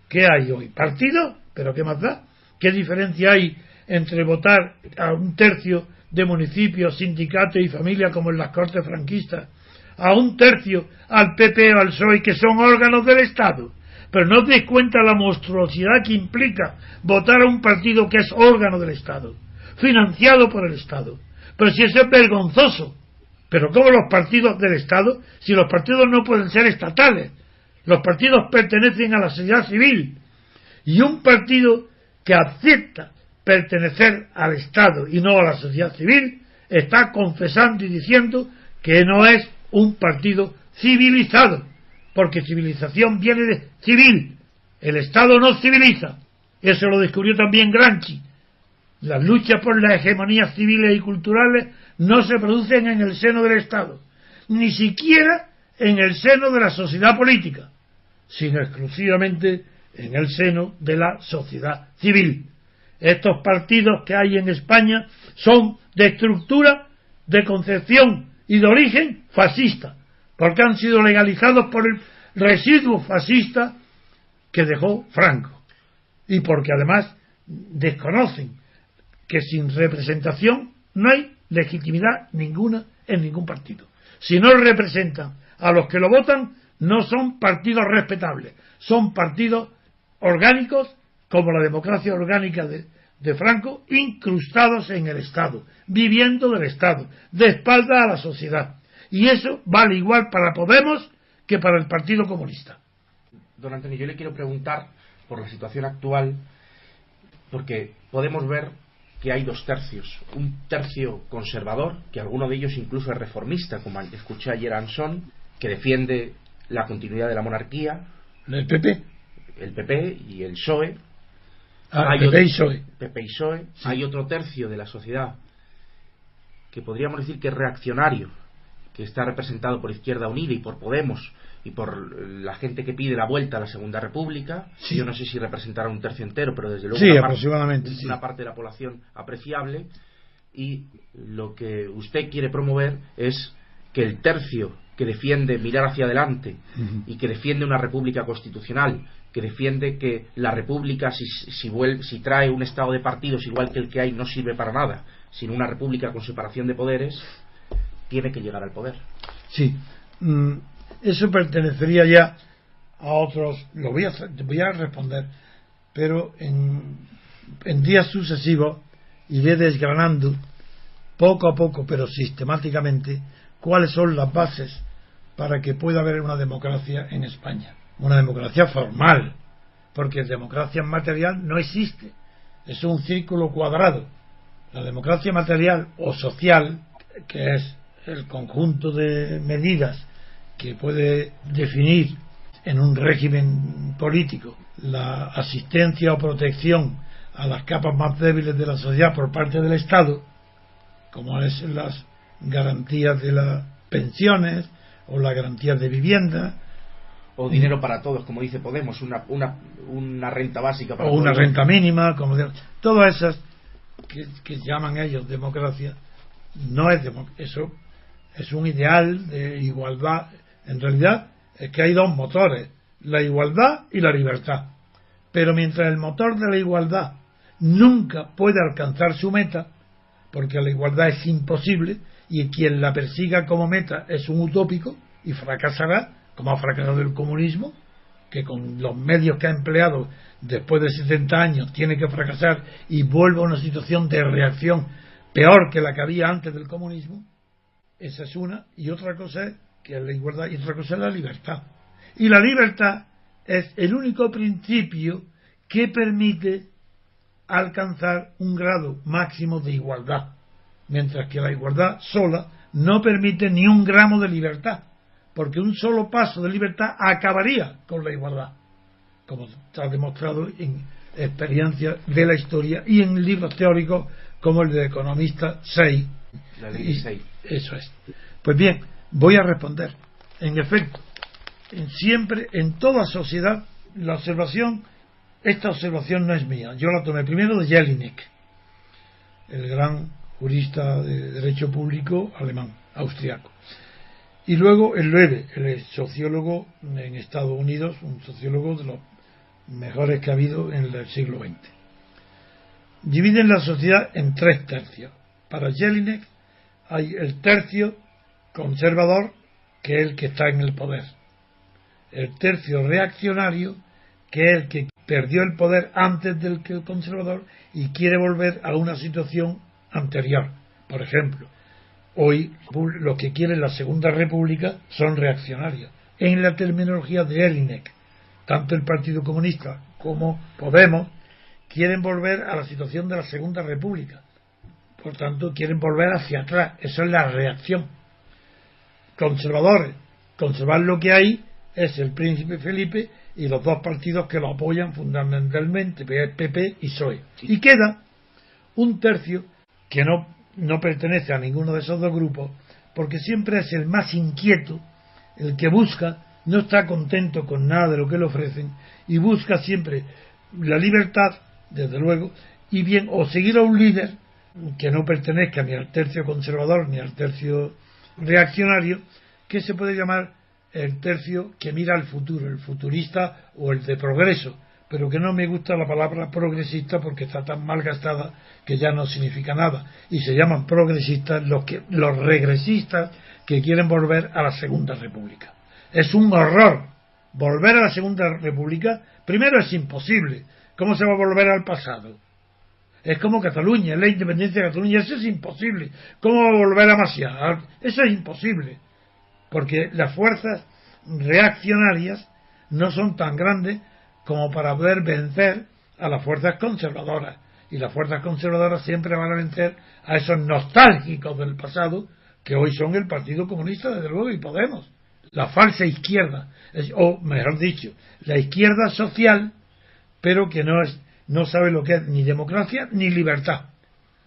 ¿Qué hay hoy? ¿Partido? ¿Pero qué más da? ¿Qué diferencia hay entre votar a un tercio de municipios, sindicatos y familias como en las Cortes franquistas, a un tercio al PP o al PSOE, que son órganos del Estado? Pero no te das cuenta la monstruosidad que implica votar a un partido que es órgano del Estado, financiado por el Estado. Pero si eso es vergonzoso. Pero ¿cómo los partidos del Estado? Si los partidos no pueden ser estatales, los partidos pertenecen a la sociedad civil, y un partido que acepta pertenecer al Estado y no a la sociedad civil está confesando y diciendo que no es un partido civilizado, porque civilización viene de civil. El Estado no civiliza. Eso lo descubrió también Gramsci. Las luchas por las hegemonías civiles y culturales no se producen en el seno del Estado, ni siquiera en el seno de la sociedad política, sino exclusivamente en el seno de la sociedad civil. Estos partidos que hay en España son de estructura, de concepción y de origen fascista, porque han sido legalizados por el residuo fascista que dejó Franco, y porque además desconocen que sin representación no hay legitimidad ninguna en ningún partido. Si no representan a los que lo votan, no son partidos respetables, son partidos orgánicos, como la democracia orgánica de Franco, incrustados en el Estado, viviendo del Estado, de espaldas a la sociedad. Y eso vale igual para Podemos que para el Partido Comunista. Don Antonio, yo le quiero preguntar por la situación actual, porque podemos ver que hay dos tercios. Un tercio conservador, que alguno de ellos incluso es reformista, como escuché ayer a Ansón, que defiende la continuidad de la monarquía. ¿El PP? El PP y el PSOE. PP y PSOE. PP y PSOE. Sí. Hay otro tercio de la sociedad que podríamos decir que es reaccionario, que está representado por Izquierda Unida y por Podemos y por la gente que pide la vuelta a la Segunda República. Sí. Yo no sé si representará un tercio entero, pero desde luego sí, aproximadamente, una parte de la población apreciable. Y lo que usted quiere promover es que el tercio que defiende mirar hacia adelante y que defiende una república constitucional, que defiende que la república, si trae un estado de partidos igual que el que hay, no sirve para nada, sino una república con separación de poderes, tiene que llegar al poder. Sí, Eso pertenecería ya a otros. Voy a responder, pero en días sucesivos iré desgranando poco a poco, pero sistemáticamente, cuáles son las bases para que pueda haber una democracia en España. Una democracia formal, porque democracia material no existe. Es un círculo cuadrado. La democracia material o social, que es el conjunto de medidas que puede definir en un régimen político la asistencia o protección a las capas más débiles de la sociedad por parte del Estado, como es las garantías de las pensiones o las garantías de vivienda, o dinero para todos, como dice Podemos, una renta básica para o una renta mínima, todas esas que llaman ellos democracia. No es eso es un ideal de igualdad. En realidad es que hay dos motores, la igualdad y la libertad, pero mientras el motor de la igualdad nunca puede alcanzar su meta, porque la igualdad es imposible y quien la persiga como meta es un utópico y fracasará, como ha fracasado el comunismo, que con los medios que ha empleado después de 70 años tiene que fracasar y vuelve a una situación de reacción peor que la que había antes del comunismo. Esa es una, y otra cosa es que es la igualdad, y otra cosa es la libertad. Y la libertad es el único principio que permite alcanzar un grado máximo de igualdad, mientras que la igualdad sola no permite ni un gramo de libertad, porque un solo paso de libertad acabaría con la igualdad, como está demostrado en experiencias de la historia y en libros teóricos como el de Economista 6. La ley 6. Eso es. Pues bien, voy a responder. En efecto, siempre, en toda sociedad, esta observación no es mía. Yo la tomé primero de Jelinek, el gran jurista de derecho público alemán, austriaco. Y luego el Loewe, el sociólogo en Estados Unidos, un sociólogo de los mejores que ha habido en el siglo XX. Dividen la sociedad en 3 tercios. Para Jelinek hay el tercio conservador, que es el que está en el poder. El tercio reaccionario, que es el que perdió el poder antes del que el conservador y quiere volver a una situación anterior. Por ejemplo, hoy los que quieren la Segunda República son reaccionarios. En la terminología de Jelinek, tanto el Partido Comunista como Podemos quieren volver a la situación de la Segunda República. Por tanto, quieren volver hacia atrás. Eso es la reacción. Conservadores, conservar lo que hay, es el Príncipe Felipe y los dos partidos que lo apoyan fundamentalmente, PP y PSOE. Y queda un tercio que no pertenece a ninguno de esos dos grupos, porque siempre es el más inquieto, el que busca, no está contento con nada de lo que le ofrecen y busca siempre la libertad, desde luego, y bien, o seguir a un líder que no pertenezca ni al tercio conservador ni al tercio reaccionario, que se puede llamar el tercio que mira al futuro, el futurista o el de progreso, pero que no me gusta la palabra progresista porque está tan mal gastada que ya no significa nada, y se llaman progresistas los regresistas que quieren volver a la Segunda República. Es un horror volver a la Segunda República. Primero, es imposible. ¿Cómo se va a volver al pasado? Es como Cataluña, la independencia de Cataluña, eso es imposible. ¿Cómo va a volver a Maciá? Eso es imposible, porque las fuerzas reaccionarias no son tan grandes como para poder vencer a las fuerzas conservadoras, y las fuerzas conservadoras siempre van a vencer a esos nostálgicos del pasado que hoy son el Partido Comunista, desde luego, y Podemos, la falsa izquierda, o mejor dicho, la izquierda social, pero que no sabe lo que es ni democracia ni libertad.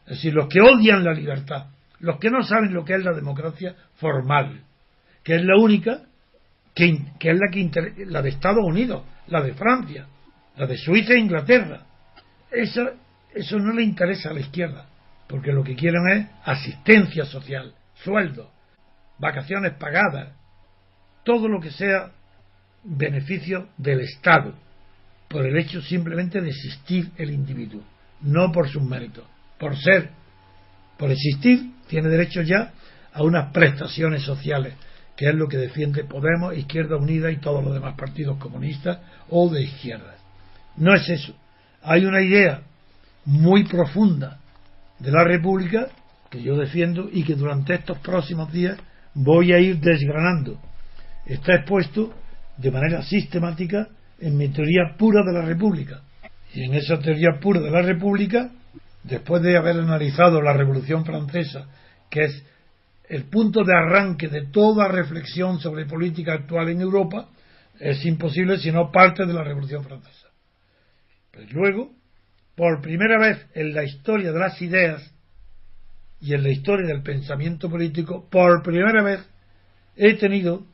Es decir, los que odian la libertad, los que no saben lo que es la democracia formal, que es la única, que es la de Estados Unidos, la de Francia, la de Suiza e Inglaterra. Eso no le interesa a la izquierda, porque lo que quieren es asistencia social, sueldos, vacaciones pagadas, todo lo que sea beneficio del Estado, por el hecho simplemente de existir el individuo, no por sus méritos. Por existir, tiene derecho ya a unas prestaciones sociales que es lo que defiende Podemos, Izquierda Unida y todos los demás partidos comunistas o de izquierda. No es eso. Hay una idea muy profunda de la República que yo defiendo y que durante estos próximos días voy a ir desgranando. Está expuesto de manera sistemática en mi teoría pura de la República. Y en esa teoría pura de la República, después de haber analizado la Revolución Francesa, que es el punto de arranque de toda reflexión sobre política actual en Europa, es imposible si no parte de la Revolución Francesa. Pues luego, por primera vez en la historia de las ideas y en la historia del pensamiento político, por primera vez he tenido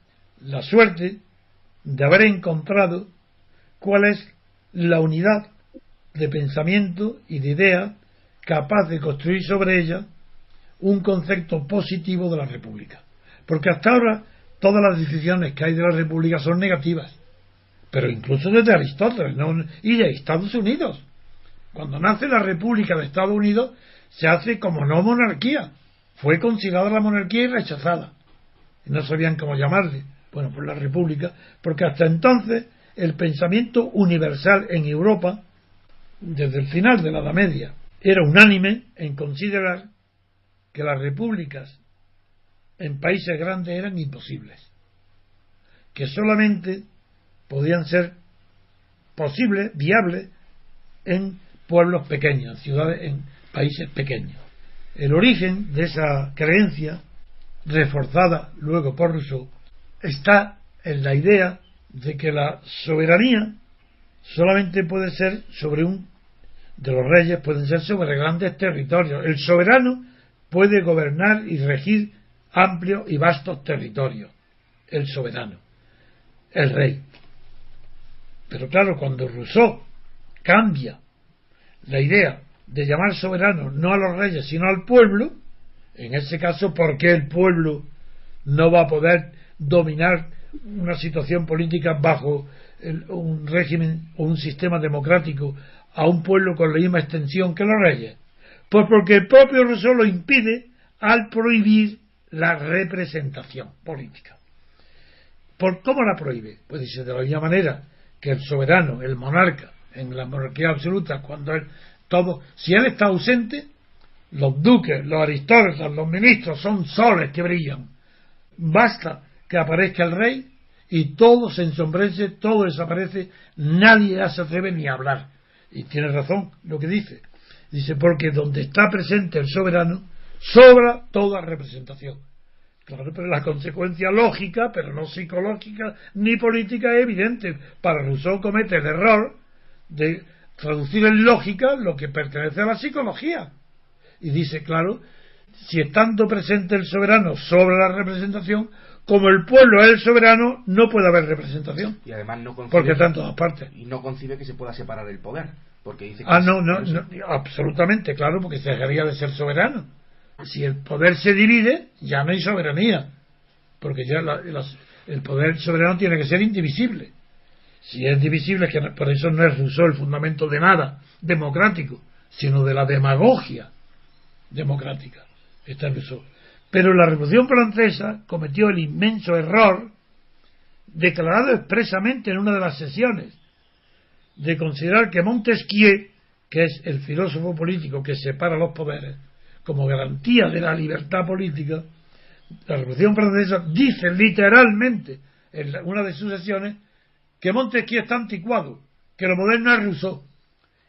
la suerte de haber encontrado cuál es la unidad de pensamiento y de idea capaz de construir sobre ella un concepto positivo de la República. Porque hasta ahora todas las decisiones que hay de la República son negativas, pero incluso desde Aristóteles, ¿no? Y de Estados Unidos. Cuando nace la República de Estados Unidos se hace como no monarquía. Fue considerada la monarquía y rechazada. Y no sabían cómo llamarle. Bueno, pues la República, porque hasta entonces el pensamiento universal en Europa, desde el final de la Edad Media, era unánime en considerar que las repúblicas en países grandes eran imposibles, que solamente podían ser posibles, viables, en pueblos pequeños, ciudades, en países pequeños. El origen de esa creencia, reforzada luego por Rousseau, está en la idea de que la soberanía solamente puede ser sobre de los reyes, pueden ser sobre grandes territorios. El soberano puede gobernar y regir amplios y vastos territorios. El soberano, el rey. Pero claro, cuando Rousseau cambia la idea de llamar soberano no a los reyes sino al pueblo, en ese caso, ¿por qué el pueblo no va a poder dominar una situación política bajo un régimen o un sistema democrático a un pueblo con la misma extensión que los reyes? Pues porque el propio Rousseau lo impide al prohibir la representación política. ¿Por cómo la prohíbe? Pues dice, de la misma manera que el soberano, el monarca, en la monarquía absoluta, cuando si él está ausente, los duques, los aristócratas, los ministros son soles que brillan. Basta que aparezca el rey y todo se ensombrece, todo desaparece, nadie se atreve ni a hablar. Y tiene razón lo que dice. Dice, porque donde está presente el soberano, sobra toda representación. Claro, pero la consecuencia lógica, pero no psicológica ni política, es evidente. Para Rousseau comete el error de traducir en lógica lo que pertenece a la psicología. Y dice, claro, si estando presente el soberano sobra la representación, como el pueblo es el soberano, no puede haber representación. Y además no concibe, porque está en todas partes. Y no concibe que se pueda separar el poder. Porque dice que no, absolutamente, claro, porque se dejaría de ser soberano. Si el poder se divide, ya no hay soberanía, porque ya el poder soberano tiene que ser indivisible. Si es divisible, que por eso no es Rousseau el fundamento de nada democrático, sino de la demagogia democrática. Está en Rousseau. Pero la Revolución Francesa cometió el inmenso error, declarado expresamente en una de las sesiones, de considerar que Montesquieu, que es el filósofo político que separa los poderes, como garantía de la libertad política, la Revolución Francesa dice literalmente en una de sus sesiones que Montesquieu está anticuado, que lo moderno es Rousseau,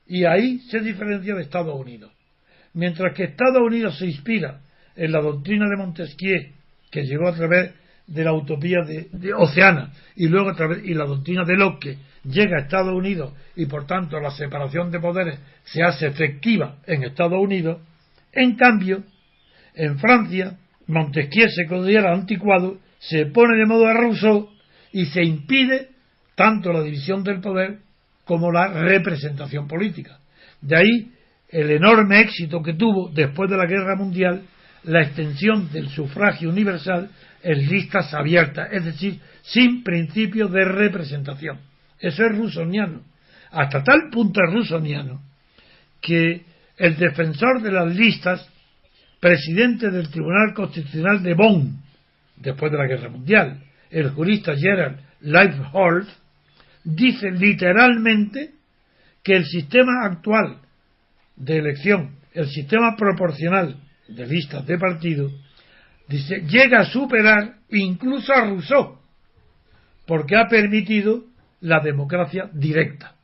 y ahí se diferencia de Estados Unidos. Mientras que Estados Unidos se inspira en la doctrina de Montesquieu, que llegó a través de la utopía de Oceana, y luego y la doctrina de Locke llega a Estados Unidos, y por tanto la separación de poderes se hace efectiva en Estados Unidos. En cambio, en Francia, Montesquieu se considera anticuado, se pone de modo a Rousseau y se impide tanto la división del poder como la representación política. De ahí el enorme éxito que tuvo después de la Guerra Mundial la extensión del sufragio universal en listas abiertas, es decir, sin principios de representación. Eso es rousseauiano. Hasta tal punto es rousseauiano que el defensor de las listas, presidente del Tribunal Constitucional de Bonn, después de la Guerra Mundial. El jurista Gerald Leifhold dice literalmente que el sistema actual de elección, el sistema proporcional de listas de partido, dice, llega a superar incluso a Rousseau, porque ha permitido la democracia directa.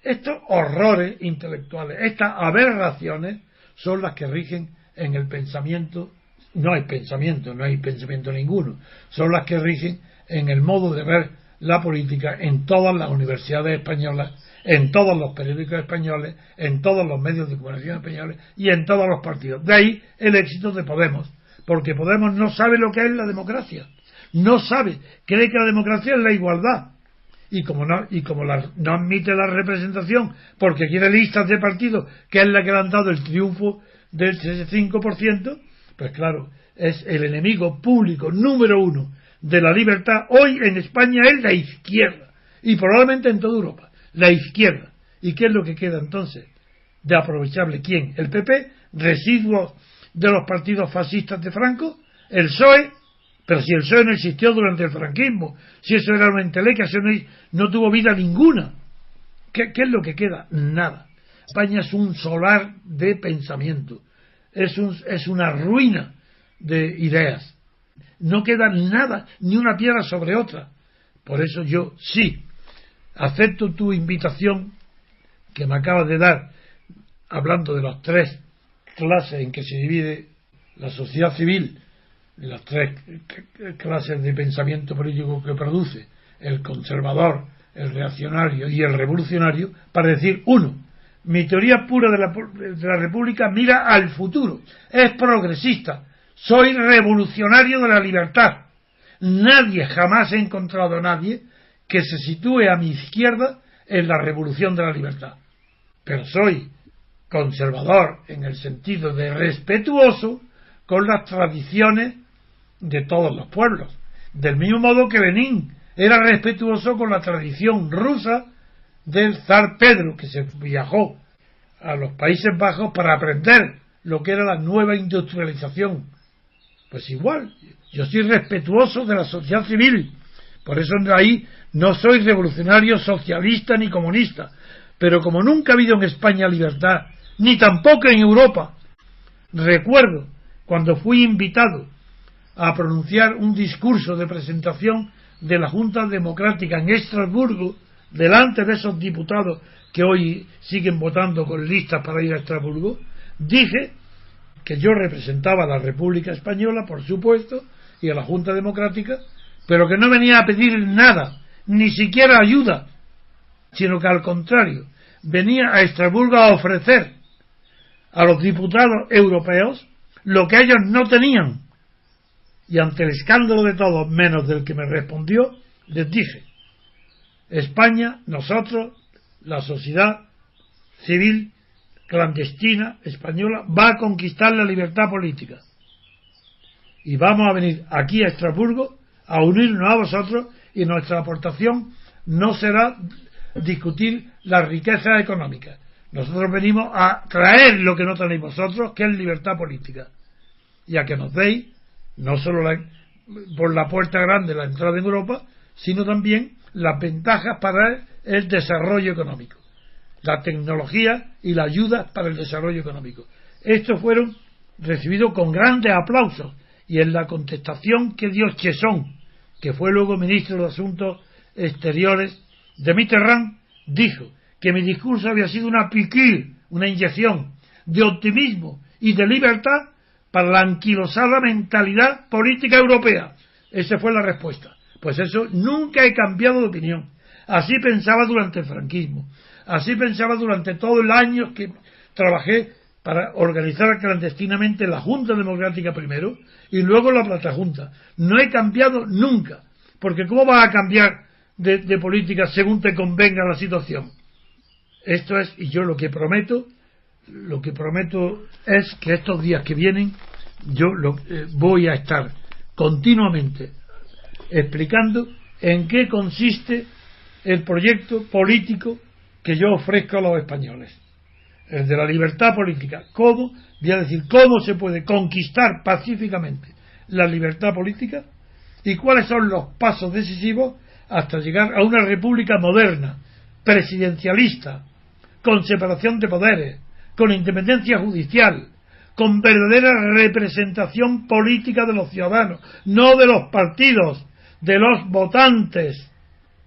Estos horrores intelectuales, estas aberraciones, son las que rigen en el pensamiento. No hay pensamiento ninguno. Son las que rigen en el modo de ver la política en todas las universidades españolas, en todos los periódicos españoles, en todos los medios de comunicación españoles y en todos los partidos. De ahí el éxito de Podemos, porque Podemos no sabe lo que es la democracia. No sabe, cree que la democracia es la igualdad. Y como no admite la representación, porque quiere listas de partidos, que es la que le han dado el triunfo del 5%, pues claro, es el enemigo público número uno de la libertad. Hoy en España es la izquierda, y probablemente en toda Europa, la izquierda. ¿Y qué es lo que queda entonces de aprovechable? ¿Quién? ¿El PP? ¿Residuos de los partidos fascistas de Franco? ¿El PSOE? Pero si el PSOE no existió durante el franquismo, si eso era una entelequia, eso no tuvo vida ninguna. ¿Qué es lo que queda? Nada. España es un solar de pensamiento, es una ruina de ideas. No queda nada, ni una piedra sobre otra. Por eso yo sí acepto tu invitación que me acabas de dar, hablando de las tres clases en que se divide la sociedad civil, las tres clases de pensamiento político que produce, el conservador, el reaccionario y el revolucionario, para decir, uno, mi teoría pura de la República mira al futuro, es progresista, soy revolucionario de la libertad. Nadie, jamás he encontrado a nadie que se sitúe a mi izquierda en la revolución de la libertad. Pero soy conservador en el sentido de respetuoso con las tradiciones de todos los pueblos. Del mismo modo que Lenin era respetuoso con la tradición rusa del zar Pedro, que se viajó a los Países Bajos para aprender lo que era la nueva industrialización. Pues igual, yo soy respetuoso de la sociedad civil, por eso ahí no soy revolucionario socialista ni comunista, pero como nunca ha habido en España libertad, ni tampoco en Europa, recuerdo cuando fui invitado a pronunciar un discurso de presentación de la Junta Democrática en Estrasburgo, delante de esos diputados que hoy siguen votando con listas para ir a Estrasburgo, dije que yo representaba a la República Española, por supuesto, y a la Junta Democrática, pero que no venía a pedir nada, ni siquiera ayuda, sino que al contrario, venía a Estrasburgo a ofrecer a los diputados europeos lo que ellos no tenían. Y ante el escándalo de todos, menos del que me respondió, les dije, España, nosotros, la sociedad civil clandestina española, va a conquistar la libertad política. Y vamos a venir aquí a Estrasburgo a unirnos a vosotros, y nuestra aportación no será discutir las riquezas económicas. Nosotros venimos a traer lo que no tenéis vosotros, que es libertad política. Y a que nos deis no solo por la puerta grande la entrada en Europa, sino también las ventajas para el desarrollo económico, la tecnología y la ayuda para el desarrollo económico. Estos fueron recibidos con grandes aplausos, y en la contestación que dio Chesson, que fue luego ministro de Asuntos Exteriores de Mitterrand, dijo que mi discurso había sido una piqûre, una inyección de optimismo y de libertad para la anquilosada mentalidad política europea. Esa fue la respuesta. Pues eso, nunca he cambiado de opinión. Así pensaba durante el franquismo, así pensaba durante todo el año que trabajé para organizar clandestinamente la Junta Democrática primero y luego la Platajunta. No he cambiado nunca, porque ¿cómo vas a cambiar de política según te convenga la situación? Esto es, y yo lo que prometo es que estos días que vienen yo voy a estar continuamente explicando en qué consiste el proyecto político que yo ofrezco a los españoles, el de la libertad política. Voy a decir cómo se puede conquistar pacíficamente la libertad política ¿Y cuáles son los pasos decisivos hasta llegar a una república moderna, presidencialista, con separación de poderes, con independencia judicial, con verdadera representación política de los ciudadanos, no de los partidos, de los votantes?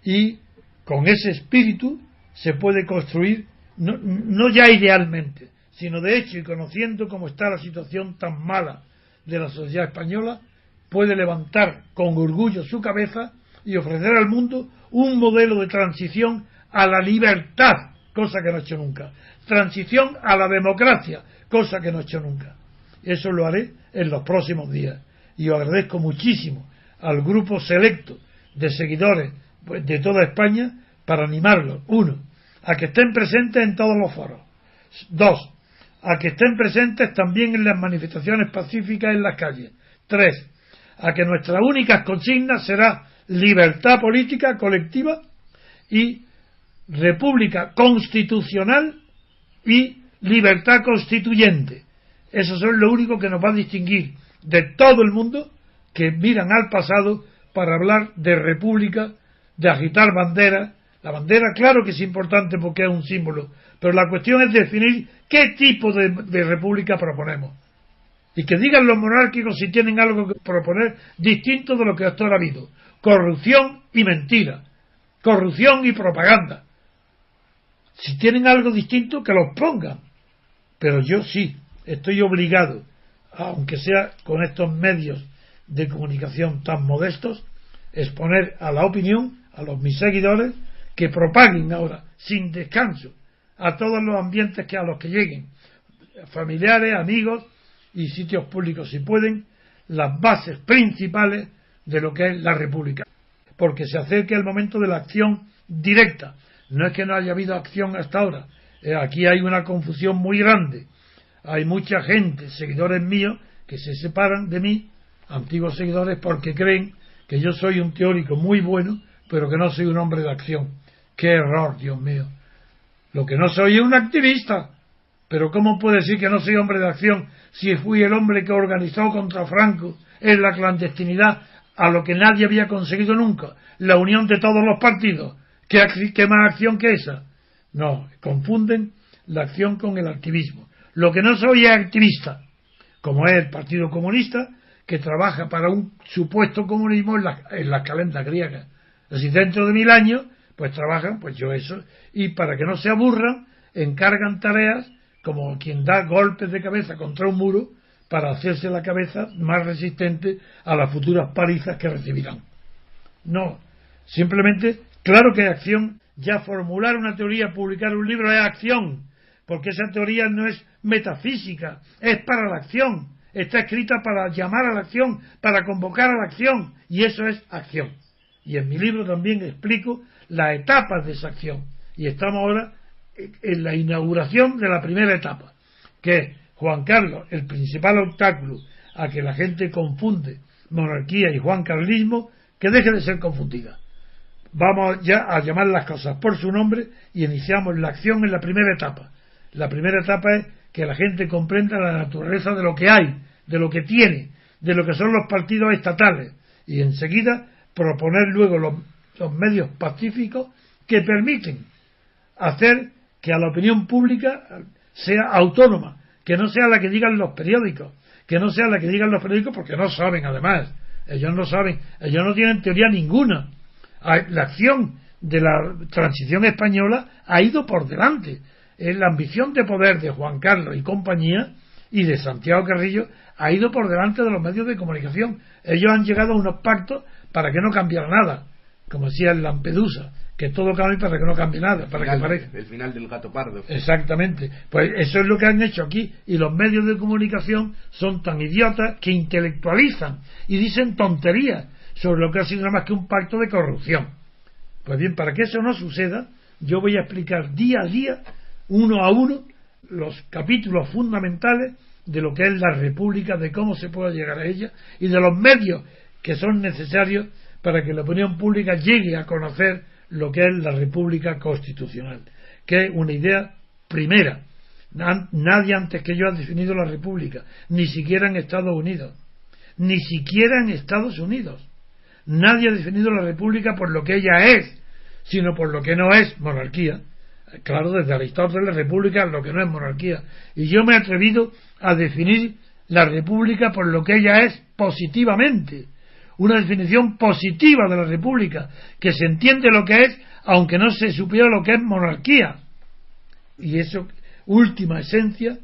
Y con ese espíritu se puede construir, no ya idealmente, sino de hecho, y conociendo cómo está la situación tan mala de la sociedad española, puede levantar con orgullo su cabeza y ofrecer al mundo un modelo de transición a la libertad, cosa que no ha hecho nunca, transición a la democracia, cosa que no ha hecho nunca. Eso lo haré en los próximos días, y os agradezco muchísimo al grupo selecto de seguidores de toda España para animarlos: 1, a que estén presentes en todos los foros; 2, a que estén presentes también en las manifestaciones pacíficas en las calles; 3, a que nuestra única consigna será libertad política colectiva y república constitucional y libertad constituyente. Eso es lo único que nos va a distinguir de todo el mundo que miran al pasado para hablar de república, de agitar banderas. La bandera, claro que es importante porque es un símbolo, pero la cuestión es definir qué tipo de república proponemos. Y que digan los monárquicos si tienen algo que proponer distinto de lo que hasta ahora ha habido: corrupción y mentira, corrupción y propaganda. Si tienen algo distinto, que los pongan. Pero yo sí estoy obligado, aunque sea con estos medios de comunicación tan modestos, exponer a la opinión, a mis seguidores, que propaguen ahora sin descanso a todos los ambientes a los que lleguen, familiares, amigos y sitios públicos, si pueden, las bases principales de lo que es la república, porque se acerca el momento de la acción directa. No es que no haya habido acción hasta ahora, aquí hay una confusión muy grande. Hay mucha gente, seguidores míos, que se separan de mí, antiguos seguidores, porque creen que yo soy un teórico muy bueno, pero que no soy un hombre de acción. ¡Qué error, Dios mío! Lo que no soy es un activista. Pero ¿cómo puede decir que no soy hombre de acción si fui el hombre que organizó contra Franco en la clandestinidad a lo que nadie había conseguido nunca? La unión de todos los partidos. ¿Qué más acción que esa? No, confunden la acción con el activismo. Lo que no soy es activista, como es el Partido Comunista, que trabaja para un supuesto comunismo en las calendas griegas. Así dentro de 1000 años, pues trabajan, pues yo eso, y para que no se aburran, encargan tareas como quien da golpes de cabeza contra un muro para hacerse la cabeza más resistente a las futuras palizas que recibirán. No, simplemente, claro que es acción. Ya formular una teoría, publicar un libro es acción, porque esa teoría no es metafísica, es para la acción, está escrita para llamar a la acción, para convocar a la acción, y eso es acción. Y en mi libro también explico las etapas de esa acción, y estamos ahora en la inauguración de la primera etapa, que es Juan Carlos, el principal obstáculo a que la gente confunde monarquía y juancarlismo, que deje de ser confundida. Vamos ya a llamar las cosas por su nombre y iniciamos la acción en la primera etapa. La primera etapa es que la gente comprenda la naturaleza de lo que hay, de lo que tiene, de lo que son los partidos estatales, y enseguida proponer luego los medios pacíficos que permiten hacer que a la opinión pública sea autónoma, que no sea la que digan los periódicos, porque no saben, además, ellos no saben, ellos no tienen teoría ninguna. La acción de la transición española ha ido por delante. La ambición de poder de Juan Carlos y compañía y de Santiago Carrillo ha ido por delante de los medios de comunicación. Ellos han llegado a unos pactos para que no cambiara nada, como decía en Lampedusa, que todo cambie para que no cambie nada, el final del gato pardo. Exactamente, pues eso es lo que han hecho aquí, y los medios de comunicación son tan idiotas que intelectualizan y dicen tonterías sobre lo que ha sido nada más que un pacto de corrupción. Pues bien, para que eso no suceda, yo voy a explicar día a día, uno a uno, los capítulos fundamentales de lo que es la república, de cómo se puede llegar a ella y de los medios que son necesarios para que la opinión pública llegue a conocer lo que es la república constitucional, que es una idea primera. Nadie antes que yo ha definido la república, ni siquiera en Estados Unidos, Nadie ha definido la república por lo que ella es, sino por lo que no es monarquía. Claro, desde Aristóteles, la república es lo que no es monarquía. Y yo me he atrevido a definir la república por lo que ella es positivamente. Una definición positiva de la república, que se entiende lo que es, aunque no se supiera lo que es monarquía. Y eso, última esencia,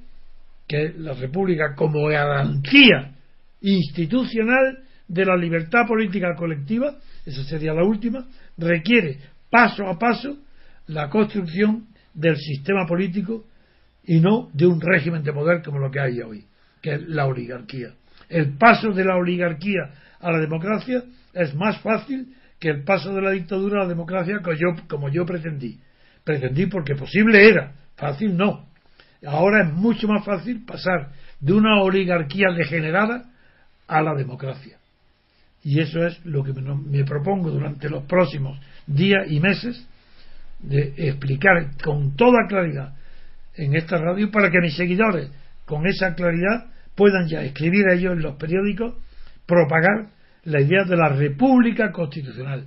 que es la república como garantía institucional de la libertad política colectiva, esa sería la última, requiere paso a paso la construcción del sistema político y no de un régimen de poder como lo que hay hoy, que es la oligarquía. El paso de la oligarquía a la democracia es más fácil que el paso de la dictadura a la democracia como yo pretendí. Pretendí porque posible era, fácil no. Ahora es mucho más fácil pasar de una oligarquía degenerada a la democracia. Y eso es lo que me propongo durante los próximos días y meses, de explicar con toda claridad en esta radio, para que mis seguidores con esa claridad puedan ya escribir a ellos en los periódicos, propagar la idea de la república constitucional,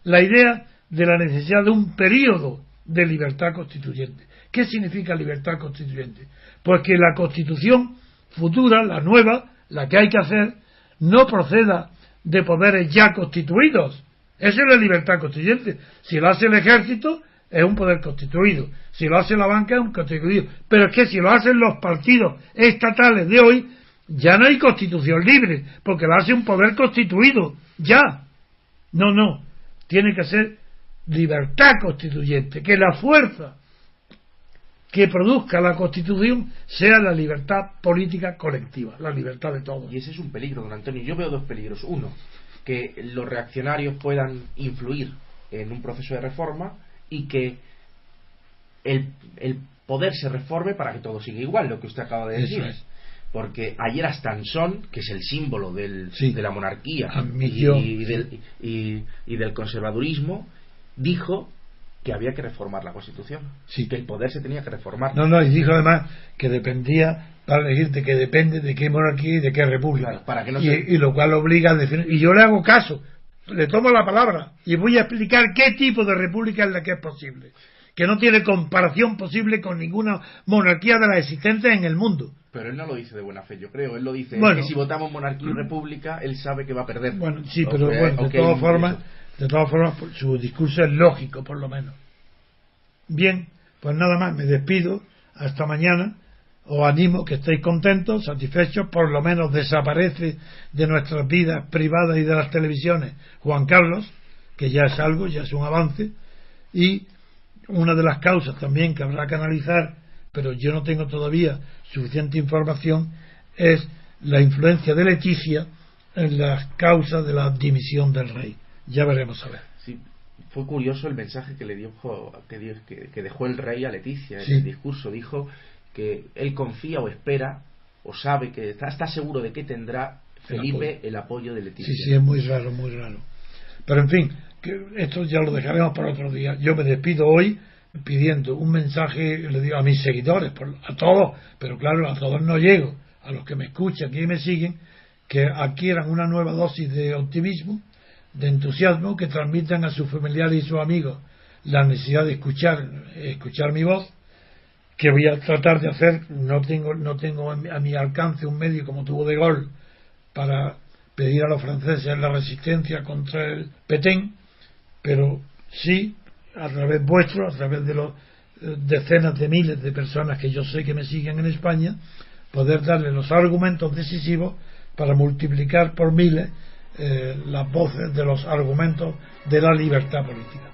la idea de la necesidad de un periodo de libertad constituyente. ¿Qué significa libertad constituyente? Pues que la constitución futura, la nueva, la que hay que hacer, no proceda de poderes ya constituidos. Esa es la libertad constituyente. Si lo hace el ejército, es un poder constituido. Si lo hace la banca, es un constituido. Pero es que si lo hacen los partidos estatales de hoy, ya no hay constitución libre, porque lo hace un poder constituido. Ya. No. Tiene que ser libertad constituyente. Que la fuerza que produzca la Constitución sea la libertad política colectiva, la libertad de todos. Y ese es un peligro, don Antonio. Yo veo dos peligros. Uno, que los reaccionarios puedan influir en un proceso de reforma y que el poder se reforme para que todo siga igual, lo que usted acaba de decir. Porque ayer Astanson, que es el símbolo de la monarquía y del conservadurismo, dijo que había que reformar la Constitución, que el poder se tenía que reformar. Y dijo además que dependía, para elegirte, que depende de qué monarquía y de qué república. Claro, para que no y lo cual obliga a definir. Y yo le hago caso, le tomo la palabra y voy a explicar qué tipo de república es la que es posible, que no tiene comparación posible con ninguna monarquía de las existentes en el mundo. Pero él no lo dice de buena fe, yo creo. Él lo dice que si votamos monarquía y república, él sabe que va a perder. De todas formas, su discurso es lógico, por lo menos. Bien, pues nada más, me despido. Hasta mañana. Os animo que estéis contentos, satisfechos. Por lo menos desaparece de nuestras vidas privadas y de las televisiones Juan Carlos, que ya es algo, ya es un avance. Y una de las causas también que habrá que analizar, pero yo no tengo todavía suficiente información, es la influencia de Leticia en las causas de la dimisión del rey. Ya veremos a ver. Sí, fue curioso el mensaje que le dijo, que dejó el rey a Leticia. En el discurso dijo que él confía o espera o sabe que está seguro de que tendrá Felipe el apoyo de Leticia. Sí, es muy raro, muy raro. Pero en fin, que esto ya lo dejaremos para otro día. Yo me despido hoy pidiendo un mensaje, le digo a mis seguidores, a todos, pero claro, a todos no llego, a los que me escuchan y me siguen, que adquieran una nueva dosis de optimismo, de entusiasmo, que transmitan a sus familiares y sus amigos la necesidad de escuchar mi voz, que voy a tratar de hacer. No tengo a mi alcance un medio como tuvo De Gaulle para pedir a los franceses la resistencia contra el Petén, pero sí a través vuestro, a través de los decenas de miles de personas que yo sé que me siguen en España, poder darle los argumentos decisivos para multiplicar por miles las voces de los argumentos de la libertad política.